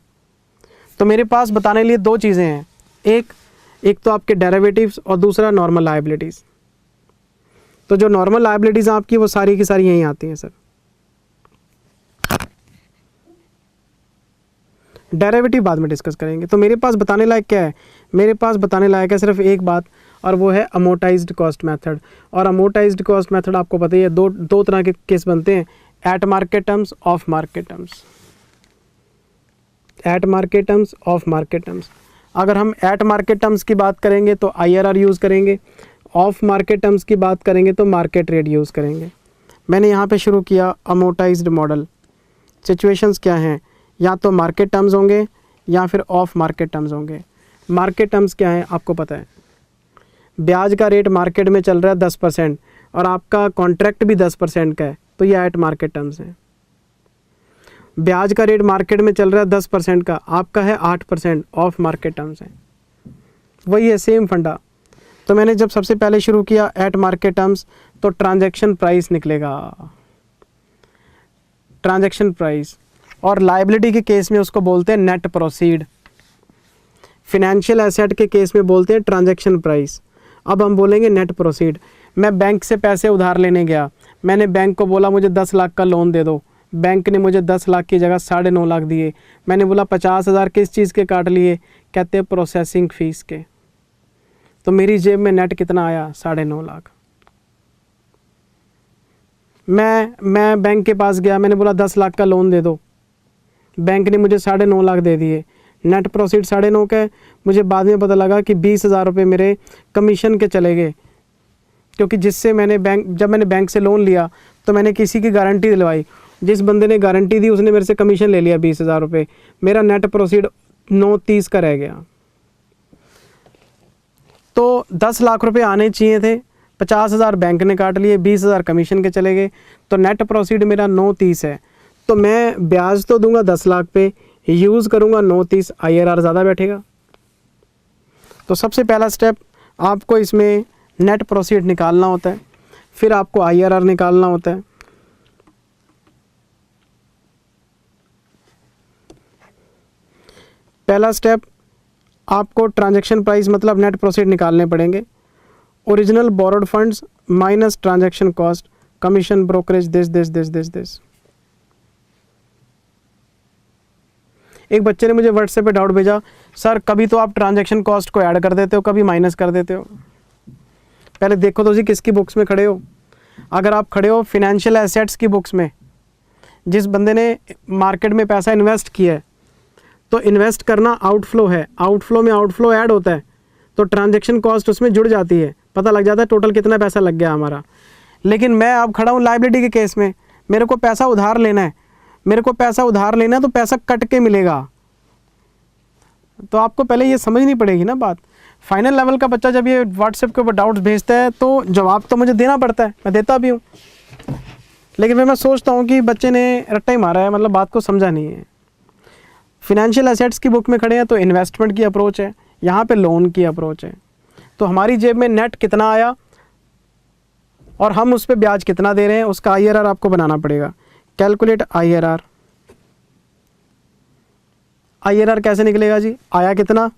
तो मेरे पास बताने के लिए 2 चीज़ें हैं, एक तो आपके डेरिवेटिव्स और दूसरा नॉर्मल लायबिलिटीज़। तो जो नॉर्मल लायबिलिटीज़ आपकी वो सारी की सारी यहीं आती हैं सर। डेरिवेटिव बाद में डिस्कस करेंगे। तो मेरे पास बताने लायक क्या है? मेरे पास बताने लायक है सिर्फ एक बात, और वो है अमोर्टाइज्ड कॉस्ट मेथड। और अमोर्टाइज्ड कॉस्ट मेथड आपको पता ही है, दो तरह के केस बनते हैं। Eight market terms, of market terms, eight market terms, of market terms. अगर हम एट मार्केट टर्म्स की बात करेंगे तो IRR यूज़ करेंगे, ऑफ मार्केट टर्म्स की बात करेंगे तो मार्केट रेट यूज़ करेंगे। मैंने यहाँ पे शुरू किया अमोर्टाइज्ड मॉडल। सिचुएशंस क्या हैं, या तो मार्केट टर्म्स होंगे या फिर ऑफ मार्केट टर्म्स होंगे। मार्केट टर्म्स क्या है आपको पता है, ब्याज का रेट मार्केट में चल रहा है 10% और आपका कॉन्ट्रैक्ट भी 10% का है, तो ये एट मार्केट टर्म्स है। ब्याज का रेट मार्केट में चल रहा है 10% का, आपका है 8%, ऑफ मार्केट टर्म्स है। वही है, सेम फंडा। तो मैंने जब सबसे पहले शुरू किया एट मार्केट टर्म्स, तो ट्रांजैक्शन प्राइस निकलेगा, ट्रांजैक्शन प्राइस। और लायबिलिटी के केस में उसको बोलते हैं नेट प्रोसीड, फिनेंशियल एसेट के केस में बोलते हैं ट्रांजैक्शन प्राइस। अब हम बोलेंगे नेट प्रोसीड। मैं बैंक से पैसे उधार लेने गया, मैंने बैंक को बोला मुझे 10 लाख का लोन दे दो, बैंक ने मुझे 10 लाख की जगह 9.5 लाख दिए। मैंने बोला 50,000 किस चीज़ के काट लिए, कहते हैं प्रोसेसिंग फ़ीस के। तो मेरी जेब में नेट कितना आया, 9.5 लाख। मैं बैंक के पास गया, मैंने बोला 10 लाख का लोन दे दो, बैंक ने मुझे 9.5 लाख दे दिए। नेट प्रोसीड 9.5 का है। मुझे बाद में पता लगा कि 20,000 रुपये मेरे कमीशन के चले गए, क्योंकि जिससे जब मैंने बैंक से लोन लिया तो मैंने किसी की गारंटी दिलवाई, जिस बंदे ने गारंटी दी उसने मेरे से कमीशन ले लिया 20,000 रुपये। मेरा नेट प्रोसीड 9.30 का रह गया। तो 10 लाख रुपए आने चाहिए थे, 50,000 बैंक ने काट लिए, 20,000 कमीशन के चले गए, तो नेट प्रोसीड मेरा 9.30 है। तो मैं ब्याज तो दूंगा 10 लाख पे, यूज़ करूंगा 9.30, IRR ज़्यादा बैठेगा। तो सबसे पहला स्टेप आपको इसमें नेट प्रोसीड निकालना होता है, फिर आपको IRR निकालना होता है। पहला स्टेप आपको ट्रांजैक्शन प्राइस मतलब नेट प्रोसीड निकालने पड़ेंगे। Original borrowed funds minus transaction cost, commission, brokerage, this. एक बच्चे ने मुझे व्हाट्सएप पे डाउट भेजा, सर कभी तो आप ट्रांजैक्शन कॉस्ट को ऐड कर देते हो, कभी माइनस कर देते हो। पहले देखो तो जी किसकी बुक्स में खड़े हो। अगर आप खड़े हो फिनेंशियल एसेट्स की बुक्स में, जिस बंदे ने मार्केट में पैसा इन्वेस्ट किया है, तो इन्वेस्ट करना आउटफ्लो है, आउटफ्लो में आउटफ्लो ऐड होता है, तो ट्रांजैक्शन कॉस्ट उसमें जुड़ जाती है, पता लग जाता है टोटल कितना पैसा लग गया हमारा। लेकिन मैं अब खड़ा हूँ लायबिलिटी के केस में, मेरे को पैसा उधार लेना है, तो पैसा कट के मिलेगा। तो आपको पहले ये समझनी पड़ेगी ना बात। फाइनल लेवल का बच्चा जब ये व्हाट्सएप के ऊपर डाउट्स भेजता है तो जवाब तो मुझे देना पड़ता है, मैं देता भी हूँ, लेकिन फिर मैं सोचता हूँ कि बच्चे ने रट्टा ही मारा है, मतलब बात को समझा नहीं है। फिनेंशियल एसेट्स की बुक में खड़े हैं तो इन्वेस्टमेंट की अप्रोच है, यहाँ पे लोन की अप्रोच है। तो हमारी जेब में नेट कितना आया और हम उस पर ब्याज कितना दे रहे हैं, उसका IRR आपको बनाना पड़ेगा। Calculate IRR। IRR कैसे निकलेगा जी, आया कितना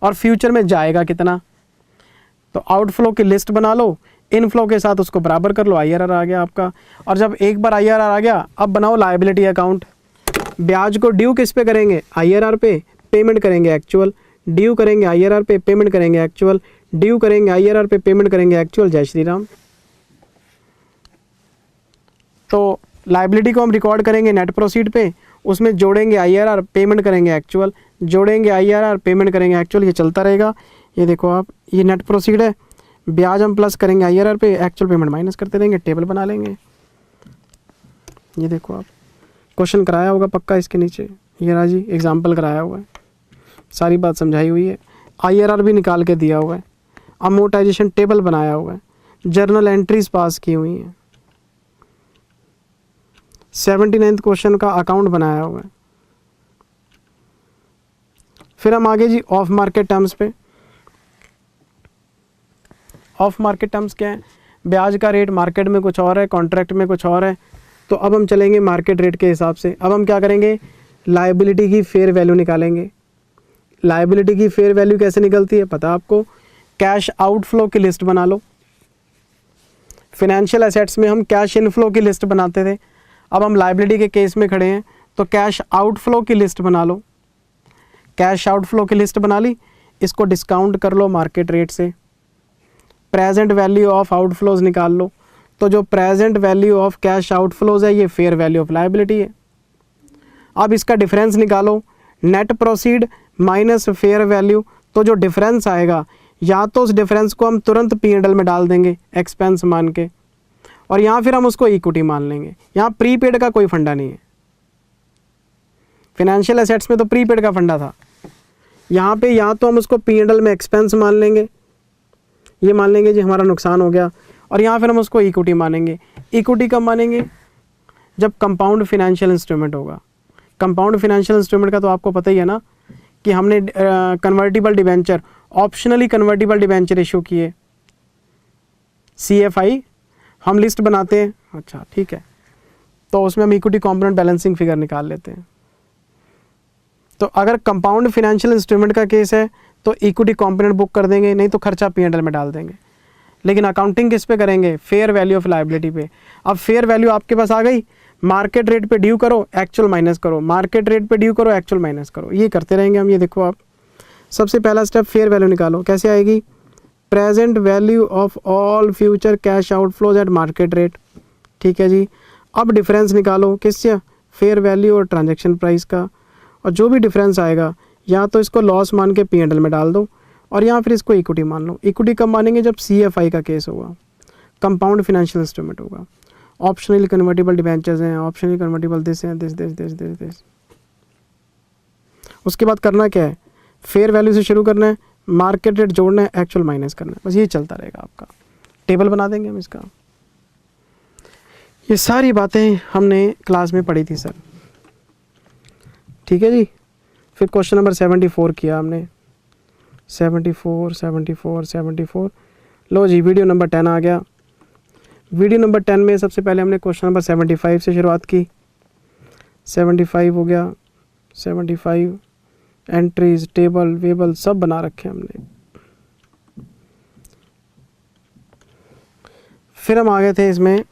और फ्यूचर में जाएगा कितना। तो आउटफ्लो की लिस्ट बना लो, इनफ्लो के साथ उसको बराबर कर लो, IRR आ गया आपका। और जब एक बार IRR आ गया, अब बनाओ लायबिलिटी अकाउंट। ब्याज को ड्यू किस पे करेंगे, IRR पे, पेमेंट करेंगे एक्चुअल, ड्यू करेंगे IRR पे, पेमेंट करेंगे एक्चुअल, ड्यू करेंगे IRR पे, पेमेंट करेंगे एक्चुअल। जय श्री राम। तो लायबिलिटी को हम रिकॉर्ड करेंगे नेट प्रोसीड पे, उसमें जोड़ेंगे IRR, पेमेंट करेंगे एक्चुअल, जोड़ेंगे IRR, पेमेंट करेंगे एक्चुअल। ये चलता रहेगा। ये देखो आप, ये नेट प्रोसीड है, ब्याज हम प्लस करेंगे IRR पे, एक्चुअल पेमेंट माइनस करते रहेंगे, टेबल बना लेंगे। ये देखो आप, क्वेश्चन कराया होगा पक्का इसके नीचे, ये रहा जी एग्जाम्पल कराया हुआ है, सारी बात समझाई हुई है, IRR भी निकाल के दिया हुआ है, अमोर्टाइजेशन टेबल बनाया हुआ है, जर्नल एंट्रीज पास की हुई हैं, 79th क्वेश्चन का अकाउंट बनाया हुआ है। फिर हम आगे जी ऑफ मार्केट टर्म्स पे। ऑफ मार्केट टर्म्स क्या है, ब्याज का रेट मार्केट में कुछ और है, कॉन्ट्रैक्ट में कुछ और है। तो अब हम चलेंगे मार्केट रेट के हिसाब से। अब हम क्या करेंगे, लायबिलिटी की फेयर वैल्यू निकालेंगे। लायबिलिटी की फेयर वैल्यू कैसे निकलती है पता आपको, कैश आउटफ्लो की लिस्ट बना लो। फिनेंशियल एसेट्स में हम कैश इनफ्लो की लिस्ट बनाते थे, अब हम लायबिलिटी के केस में खड़े हैं तो कैश आउटफ्लो की लिस्ट बना लो। कैश आउटफ्लो की लिस्ट बना ली, इसको डिस्काउंट कर लो मार्केट रेट से, प्रेजेंट वैल्यू ऑफ आउटफ्लोज निकाल लो। तो जो present value of cash outflows है ये फेयर वैल्यू ऑफ लायबिलिटी है। अब इसका डिफरेंस निकालो, net proceed minus fair value, तो जो डिफरेंस आएगा या तो उस डिफरेंस को हम तुरंत P&L में डाल देंगे एक्सपेंस मान के, और यहाँ फिर हम उसको इक्विटी मान लेंगे। यहाँ प्रीपेड का कोई फंडा नहीं है, फिनेंशियल एसेट्स में तो प्रीपेड का फंडा था। यहाँ पे या तो हम उसको P&L में एक्सपेंस मान लेंगे, ये मान लेंगे जी हमारा नुकसान हो गया, और यहाँ फिर हम उसको इक्विटी मानेंगे। इक्विटी कब मानेंगे? जब कंपाउंड फिनेंशियल इंस्ट्रूमेंट होगा। कंपाउंड फिनेंशियल इंस्ट्रूमेंट का तो आपको पता ही है ना कि हमने convertible debenture, optionally convertible debenture issue किए, CFI हम लिस्ट बनाते हैं। अच्छा ठीक है, तो उसमें हम इक्विटी कंपोनेंट बैलेंसिंग फिगर निकाल लेते हैं। तो अगर कंपाउंड फिनेंशियल इंस्ट्रूमेंट का केस है तो इक्विटी कंपोनेंट बुक कर देंगे, नहीं तो खर्चा P&L में डाल देंगे। लेकिन अकाउंटिंग किस पे करेंगे? फेयर वैल्यू ऑफ लायबिलिटी पे। अब फेयर वैल्यू आपके पास आ गई, मार्केट रेट पे ड्यू करो, एक्चुअल माइनस करो, मार्केट रेट पे ड्यू करो, एक्चुअल माइनस करो, ये करते रहेंगे हम। ये देखो आप, सबसे पहला स्टेप फेयर वैल्यू निकालो। कैसे आएगी? Present value of all future cash outflows eight market rate. ठीक है जी। अब डिफरेंस निकालो, किससे? फेयर वैल्यू और ट्रांजैक्शन प्राइस का, और जो भी डिफरेंस आएगा या तो इसको लॉस मान के P&L में डाल दो, और यहाँ फिर इसको इक्विटी मान लो। इक्विटी कब मानेंगे? जब CFI का केस होगा, कंपाउंड फिनेंशियल इंस्ट्रूमेंट होगा। ऑप्शनली कन्वर्टिबल डिबेंचर्स हैं, ऑप्शनली कन्वर्टिबल दिस हैं, दिस। उसके बाद करना क्या है? फेयर वैल्यू से शुरू करना है, मार्केट रेट जोड़ना है, एक्चुअल माइनस करना है, बस ये चलता रहेगा आपका। टेबल बना देंगे हम इसका। ये सारी बातें हमने क्लास में पढ़ी थी सर। ठीक है जी। फिर क्वेश्चन नंबर 74 किया हमने, 74। लो जी, वीडियो नंबर 10 आ गया। वीडियो नंबर 10 में सबसे पहले हमने क्वेश्चन नंबर 75 से शुरुआत की। 75 हो गया, 75 एंट्रीज, टेबल वेबल सब बना रखे हमने। फिर हम आ गए थे इसमें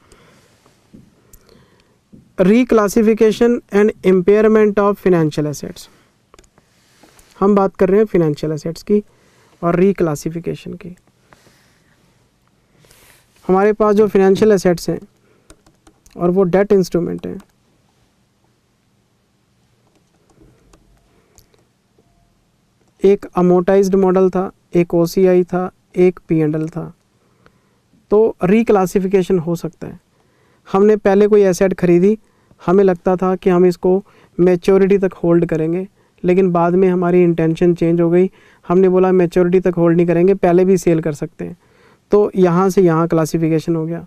reclassification and impairment of financial assets. हम बात कर रहे हैं फिनेंशियल एसेट्स की और रिक्लासिफिकेशन की। हमारे पास जो फिनेंशियल एसेट्स हैं और वो डेट इंस्ट्रूमेंट हैं, एक अमोर्टाइज्ड मॉडल था, एक OCI था, एक P&L था। तो रिक्लासिफिकेशन हो सकता है। हमने पहले कोई एसेट खरीदी, हमें लगता था कि हम इसको मैच्योरिटी तक होल्ड करेंगे, लेकिन बाद में हमारी इंटेंशन चेंज हो गई। हमने बोला मैच्योरिटी तक होल्ड नहीं करेंगे, पहले भी सेल कर सकते हैं। तो यहाँ से यहाँ क्लासिफिकेशन हो गया।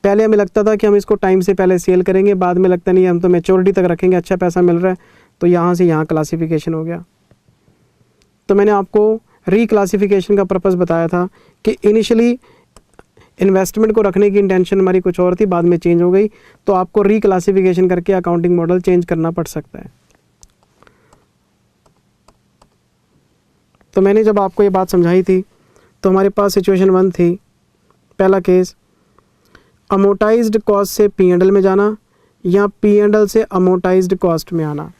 पहले हमें लगता था कि हम इसको टाइम से पहले सेल करेंगे, बाद में लगता नहीं हम तो मैच्योरिटी तक रखेंगे, अच्छा पैसा मिल रहा है, तो यहाँ से यहाँ क्लासिफिकेशन हो गया। तो मैंने आपको रिक्लासिफिकेशन का पर्पस बताया था कि इनिशियली इन्वेस्टमेंट को रखने की इंटेंशन हमारी कुछ और थी, बाद में चेंज हो गई, तो आपको रिक्लासिफिकेशन करके अकाउंटिंग मॉडल चेंज करना पड़ सकता है। तो मैंने जब आपको ये बात समझाई थी तो हमारे पास सिचुएशन 1 थी। पहला केस, अमोर्टाइज्ड कॉस्ट से P&L में जाना या P&L से अमोर्टाइज्ड कॉस्ट में आना।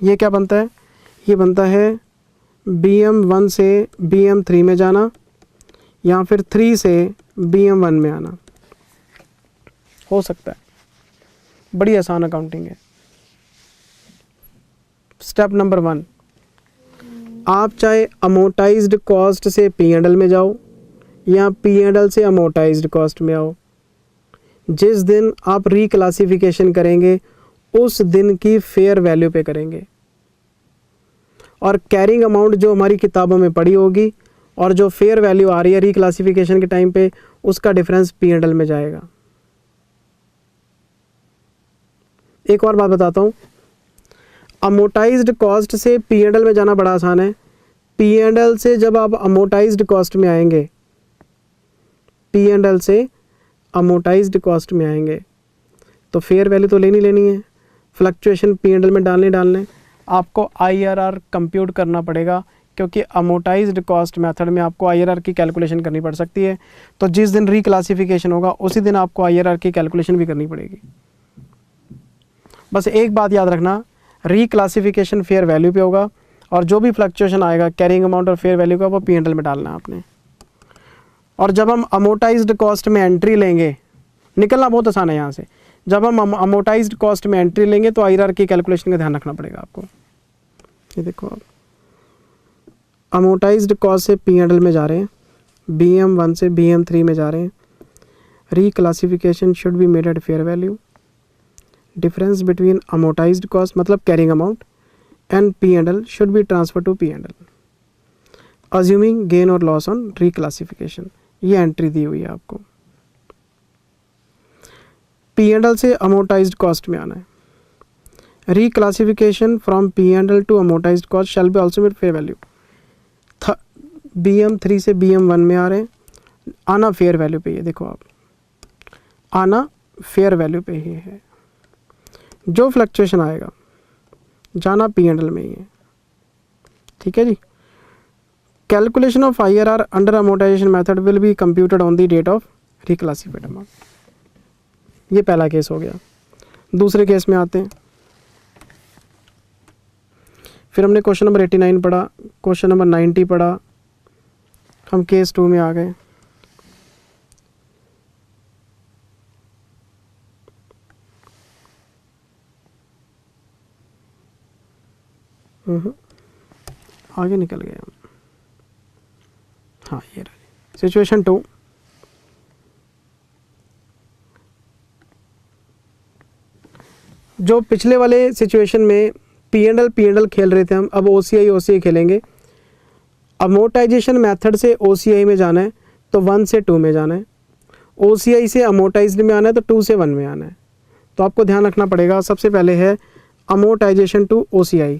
ये क्या बनता है? ये बनता है BM1 से BM3 में जाना या फिर 3 से BM1 में आना। हो सकता है, बड़ी आसान अकाउंटिंग है। स्टेप नंबर 1, आप चाहे अमोर्टाइज्ड कॉस्ट से P&L में जाओ या P&L से अमोर्टाइज्ड कॉस्ट में आओ, जिस दिन आप रिक्लासिफिकेशन करेंगे उस दिन की फेयर वैल्यू पे करेंगे, और कैरिंग अमाउंट जो हमारी किताबों में पड़ी होगी और जो फेयर वैल्यू आ रही है रिक्लासिफिकेशन के टाइम पे, उसका डिफरेंस P&L में जाएगा। एक और बात बताता हूँ, अमोर्टाइज्ड कॉस्ट से P&L में जाना बड़ा आसान है। P&L से जब आप अमोर्टाइज्ड कॉस्ट में आएंगे, P&L से अमोर्टाइज्ड कॉस्ट में आएंगे तो फेयर वैल्यू तो लेनी है, फ्लक्चुएशन P&L में डालने आपको IRR कंप्यूट करना पड़ेगा, क्योंकि अमोर्टाइज्ड कॉस्ट मेथड में आपको IRR की कैलकुलेशन करनी पड़ सकती है। तो जिस दिन रिक्लासिफिकेशन होगा उसी दिन आपको IRR की कैलकुलेशन भी करनी पड़ेगी। बस एक बात याद रखना, रिक्लासिफिकेशन फेयर वैल्यू पे होगा और जो भी फ्लक्चुएशन आएगा कैरिंग अमाउंट और फेयर वैल्यू का, वो P&L में डालना है आपने। और जब हम अमोर्टाइज्ड कॉस्ट में एंट्री लेंगे निकलना बहुत आसान है यहाँ से। जब हम अमोटाइज्ड कॉस्ट में एंट्री लेंगे तो IRR की कैलकुलेशन का ध्यान रखना पड़ेगा आपको। ये देखो आप अमोटाइज्ड कॉस्ट से P&L में जा रहे हैं, BM1 से BM3 में जा रहे हैं। Reclassification should be made at fair value. Difference between amortized cost मतलब carrying amount and P&L should be transfer to P&L assuming gain और लॉस ऑन रीक्लासिफिकेशन। ये एंट्री दी हुई है आपको। P&L से अमोटाइज्ड कॉस्ट में आना है। Reclassification from P&L to amortized cost shall be also made fair value. BM3 से BM1 में आ रहे हैं, आना फेयर वैल्यू पे ही। देखो आप आना फेयर वैल्यू पे ही है। जो फ्लक्चुएशन आएगा जाना P&L में ही है। ठीक है जी। Calculation of IRR under amortization method will be computed on the date of reclassified amount. ये पहला केस हो गया। दूसरे केस में आते हैं। फिर हमने क्वेश्चन नंबर 89 पढ़ा, क्वेश्चन नंबर 90 पढ़ा, हम केस 2 में आ गए। आगे निकल गए हम। हाँ ये रही सिचुएशन 2। जो पिछले वाले सिचुएशन में P&L खेल रहे थे हम, अब OCI खेलेंगे। अमोटाइजेशन मेथड से OCI में जाना है तो 1 से 2 में जाना है। OCI से अमोटाइज्ड में आना है तो 2 से 1 में आना है। तो आपको ध्यान रखना पड़ेगा, सबसे पहले है amortisation to OCI।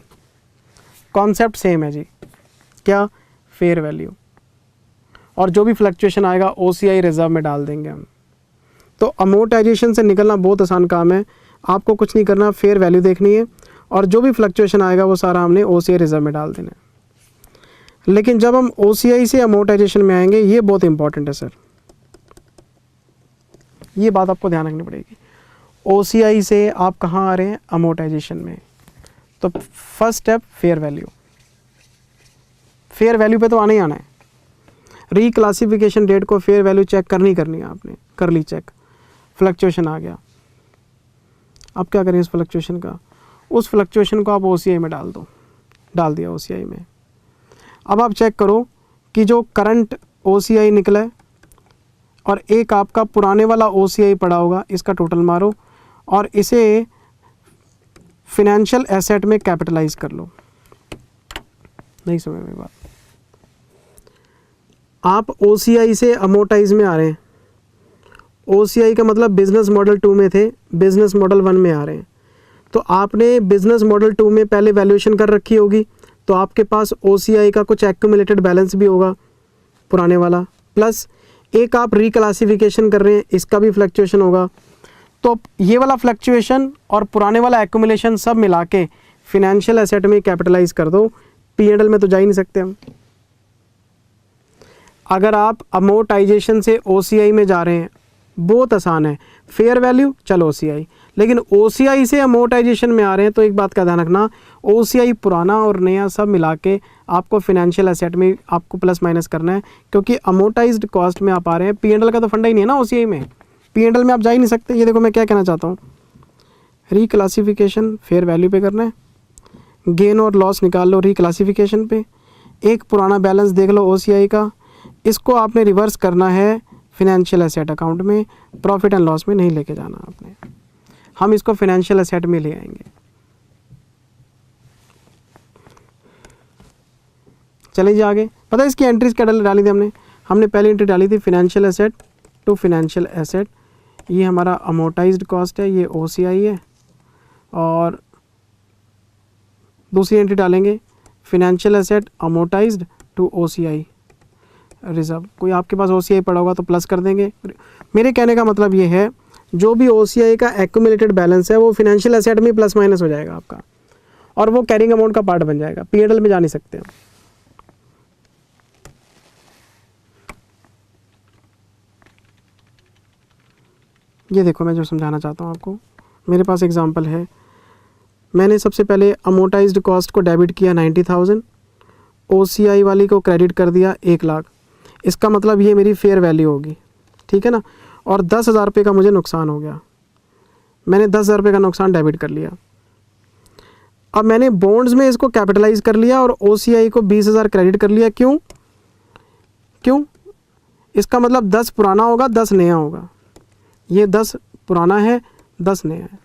Concept same है जी, क्या? Fair value. और जो भी फ्लक्चुएशन आएगा OCI रिजर्व में डाल देंगे हम। तो अमोटाइजेशन से निकलना बहुत आसान काम है। आपको कुछ नहीं करना, फेयर वैल्यू देखनी है और जो भी फ्लक्चुएशन आएगा वो सारा हमने OCI रिजर्व में डाल देना है। लेकिन जब हम OCI से अमोटाइजेशन में आएंगे, ये बहुत इंपॉर्टेंट है सर, ये बात आपको ध्यान रखनी पड़ेगी। OCI से आप कहाँ आ रहे हैं? अमोटाइजेशन में। तो first step fair value. Fair value पे तो आना ही आना है। रीक्लासिफिकेशन डेट को फेयर वैल्यू चेक करनी है आपने, कर ली चेक। फ्लक्चुएशन आ गया, अब क्या करें इस फ्लक्चुएशन का? उस फ्लक्चुएशन को आप OCI में डाल दो। डाल दिया OCI में। अब आप चेक करो कि जो करंट OCI निकला है और एक आपका पुराने वाला OCI पड़ा होगा, इसका टोटल मारो और इसे फिनेंशियल एसेट में कैपिटलाइज कर लो। नहीं समझ में बात? आप OCI से अमोटाइज में आ रहे हैं। OCI का मतलब बिजनेस मॉडल 2 में थे, बिजनेस मॉडल 1 में आ रहे हैं। तो आपने बिजनेस मॉडल 2 में पहले वैल्यूएशन कर रखी होगी, तो आपके पास OCI का कुछ एक्यूमुलेटेड बैलेंस भी होगा पुराने वाला, प्लस एक आप रिक्लासिफिकेशन कर रहे हैं, इसका भी फ्लक्चुएशन होगा। तो ये वाला फ्लक्चुएशन और पुराने वाला एक्यूमुलेशन सब मिला के फिनेंशियल एसेट में कैपिटलाइज कर दो। P&L में तो जा ही नहीं सकते हम। अगर आप अमोटाइजेशन से OCI में जा रहे हैं, बहुत आसान है। फेयर वैल्यू चलो OCI, लेकिन OCI से अमोटाइजेशन में आ रहे हैं तो एक बात का ध्यान रखना, OCI पुराना और नया सब मिला के आपको फिनेंशियल एसेट में आपको प्लस माइनस करना है, क्योंकि अमोटाइज्ड कॉस्ट में आप आ रहे हैं। P&L का तो फंडा ही नहीं है ना OCI में, P&L में आप जा ही नहीं सकते। ये देखो मैं क्या कहना चाहता हूँ, रिक्लासिफिकेशन फेयर वैल्यू पे करना है, गेन और लॉस निकाल लो रिक्लासिफिकेशन पे, एक पुराना बैलेंस देख लो OCI का, इसको आपने रिवर्स करना है फिनेंशियल एसेट अकाउंट में, प्रॉफिट एंड लॉस में नहीं लेके जाना आपने। हम इसको फिनेंशियल एसेट में ले आएंगे। चलिए जी आगे। पता है इसकी एंट्रीज क्या डाली थी हमने पहली एंट्री डाली थी financial asset to financial asset. ये हमारा अमोटाइज्ड कॉस्ट है, ये OCI है, और दूसरी एंट्री डालेंगे financial asset amortised to OCI reserve. कोई आपके पास OCI पड़ा होगा तो प्लस कर देंगे। मेरे कहने का मतलब ये है, जो भी OCI का एक्यूमुलेटेड बैलेंस है वो फिनेंशियल एसेट में प्लस माइनस हो जाएगा आपका, और वो कैरिंग अमाउंट का पार्ट बन जाएगा। P&L में जा नहीं सकते हम। ये देखो मैं जो समझाना चाहता हूँ आपको, मेरे पास एग्जांपल है। मैंने सबसे पहले अमोटाइज्ड कॉस्ट को डेबिट किया 90,000, OCI वाली को क्रेडिट कर दिया 1 लाख। इसका मतलब ये मेरी फेयर वैल्यू होगी, ठीक है ना। और 10,000 रुपये का मुझे नुकसान हो गया, मैंने 10,000 रुपये का नुकसान डेबिट कर लिया। अब मैंने बॉन्ड्स में इसको कैपिटलाइज कर लिया और OCI को 20,000 क्रेडिट कर लिया। क्यों? इसका मतलब 10 पुराना होगा, 10 नया होगा। ये 10 पुराना है, 10 नया है।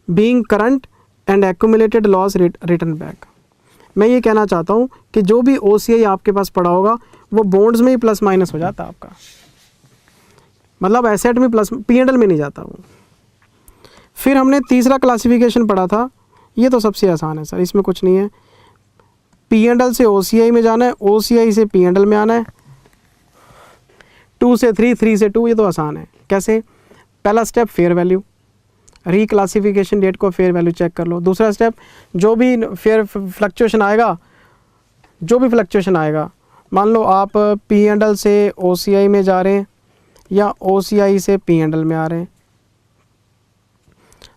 Being current and accumulated loss return back. मैं ये कहना चाहता हूँ कि जो भी OCI आपके पास पड़ा होगा वो बॉन्ड्स में ही प्लस माइनस हो जाता है आपका, मतलब एसेट में प्लस, P&L में नहीं जाता वो। फिर हमने तीसरा क्लासिफिकेशन पढ़ा था, ये तो सबसे आसान है सर, इसमें कुछ नहीं है। P&L से OCI में जाना है, OCI से P&L में आना है, 2 से 3, 3 से 2, ये तो आसान है। कैसे? पहला step fair value, reclassification date को फेयर वैल्यू चेक कर लो। दूसरा स्टेप, जो भी फेयर फ्लक्चुएशन आएगा, मान लो आप P&L से OCI में जा रहे हैं या OCI से P&L में आ रहे हैं,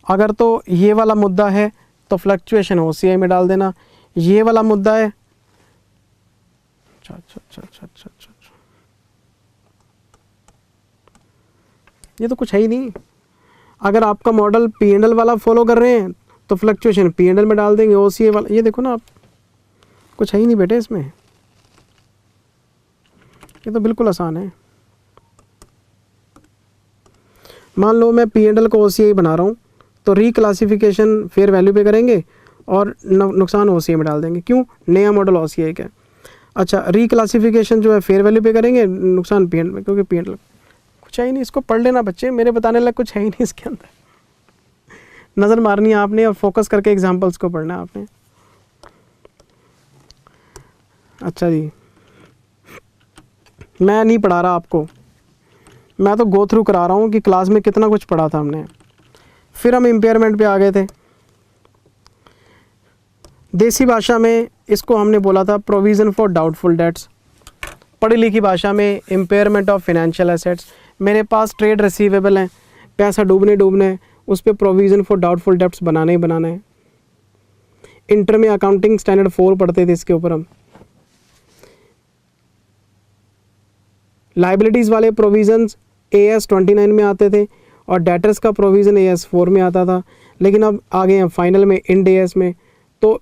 अगर तो ये वाला मुद्दा है तो फ्लक्चुएशन OCI में डाल देना। ये वाला मुद्दा है, अच्छा, ये तो कुछ है ही नहीं। अगर आपका मॉडल P&L वाला फॉलो कर रहे हैं तो फ्लक्चुएशन P&L में डाल देंगे, OCI वाला, ये देखो ना आप, कुछ है ही नहीं बेटे इसमें, ये तो बिल्कुल आसान है। मान लो मैं P&L को OCI बना रहा हूँ तो रिक्लासिफिकेशन फेयर वैल्यू पे करेंगे और नुकसान OCI में डाल देंगे। क्यों? नया मॉडल OCI का। अच्छा, रिक्लासिफिकेशन जो है फेयर वैल्यू पे करेंगे, नुकसान P&L में, क्योंकि P&L कुछ है ही नहीं। इसको पढ़ लेना बच्चे, मेरे बताने लग कुछ है ही नहीं इसके अंदर। नज़र मारनी है आपने और फोकस करके एग्जांपल्स को पढ़ना है आपने। अच्छा जी, मैं नहीं पढ़ा रहा आपको, मैं तो गो थ्रू करा रहा हूँ कि क्लास में कितना कुछ पढ़ा था हमने। फिर हम इम्पेयरमेंट पे आ गए थे। देसी भाषा में इसको हमने बोला था प्रोविज़न फॉर डाउटफुल डेट्स, पढ़ी लिखी भाषा में इम्पेयरमेंट ऑफ फाइनेंशियल एसेट्स। मेरे पास ट्रेड रिसीवेबल हैं, पैसा डूबने उस पर प्रोविज़न फॉर डाउटफुल डेट्स बनाना ही बनाना है। इंटर में अकाउंटिंग स्टैंडर्ड 4 पढ़ते थे इसके ऊपर हम। लाइबिलिटीज़ वाले प्रोविजंस AS 29 में आते थे और डेटर्स का प्रोविज़न AS 4 में आता था, लेकिन अब आ गए हैं फाइनल में इंड AS में। तो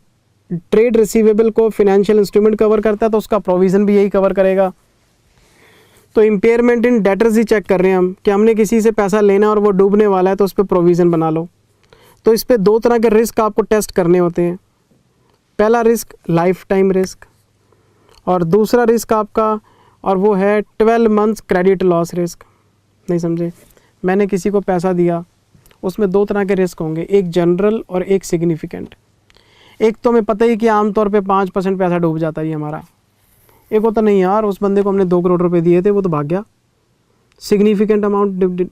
ट्रेड रिसीवेबल को फाइनेंशियल इंस्ट्रूमेंट कवर करता है तो उसका प्रोविज़न भी यही कवर करेगा। तो इम्पेयरमेंट इन डेटर्स ही चेक कर रहे हैं हम कि हमने किसी से पैसा लेना और वो डूबने वाला है तो उस पर प्रोविज़न बना लो। तो इस पर 2 तरह के रिस्क आपको टेस्ट करने होते हैं। पहला रिस्क लाइफ टाइम रिस्क और दूसरा रिस्क आपका, और वो है 12 मंथ्स क्रेडिट लॉस रिस्क। नहीं समझे? मैंने किसी को पैसा दिया, उसमें 2 तरह के रिस्क होंगे, एक जनरल और एक सिग्निफिकेंट। एक तो हमें पता ही कि आमतौर पे 5% पैसा डूब जाता है हमारा। एक होता नहीं यार, उस बंदे को हमने 2 करोड़ रुपए दिए थे, वो तो भाग गया, सिग्निफिकेंट अमाउंट।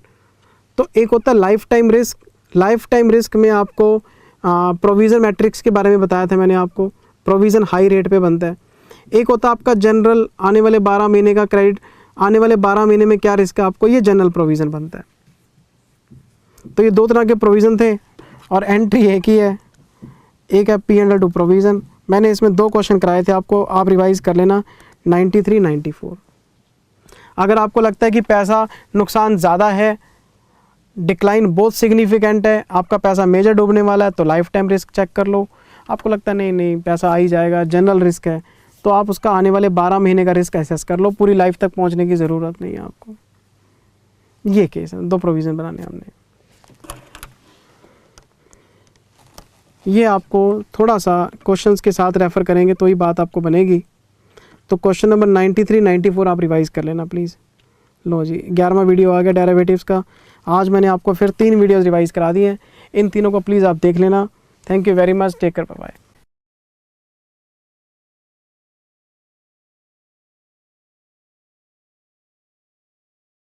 तो एक होता है life time risk. Life time risk में आपको प्रोविज़न मैट्रिक्स के बारे में बताया था मैंने आपको, प्रोविज़न हाई रेट पे बनता है। एक होता है आपका जनरल, आने वाले 12 महीने का क्रेडिट, आने वाले 12 महीने में क्या रिस्क है आपको, ये जनरल प्रोविज़न बनता है। तो ये 2 तरह के प्रोविज़न थे और एंट्री एक ही है, एक है P&L टू प्रोविज़न। मैंने इसमें 2 क्वेश्चन कराए थे आपको, आप रिवाइज़ कर लेना 93, 94। अगर आपको लगता है कि पैसा नुकसान ज़्यादा है, डिक्लाइन बहुत सिग्निफिकेंट है, आपका पैसा मेजर डूबने वाला है, तो लाइफ टाइम रिस्क चेक कर लो। आपको लगता है नहीं पैसा आ ही जाएगा, जनरल रिस्क है, तो आप उसका आने वाले 12 महीने का रिस्क एसेस कर लो, पूरी लाइफ तक पहुंचने की ज़रूरत नहीं है आपको। ये केस है, 2 प्रोविज़न बनाने हमने। ये आपको थोड़ा सा क्वेश्चंस के साथ रेफ़र करेंगे तो ही बात आपको बनेगी। तो क्वेश्चन नंबर 93, 94 आप रिवाइज़ कर लेना प्लीज़। लो जी, 11वां वीडियो आ गया डेरिवेटिव्स का। आज मैंने आपको फिर 3 वीडियोज़ रिवाइज़ करा दी हैं, इन तीनों को प्लीज़ आप देख लेना। Thank you very much, take care, bye bye.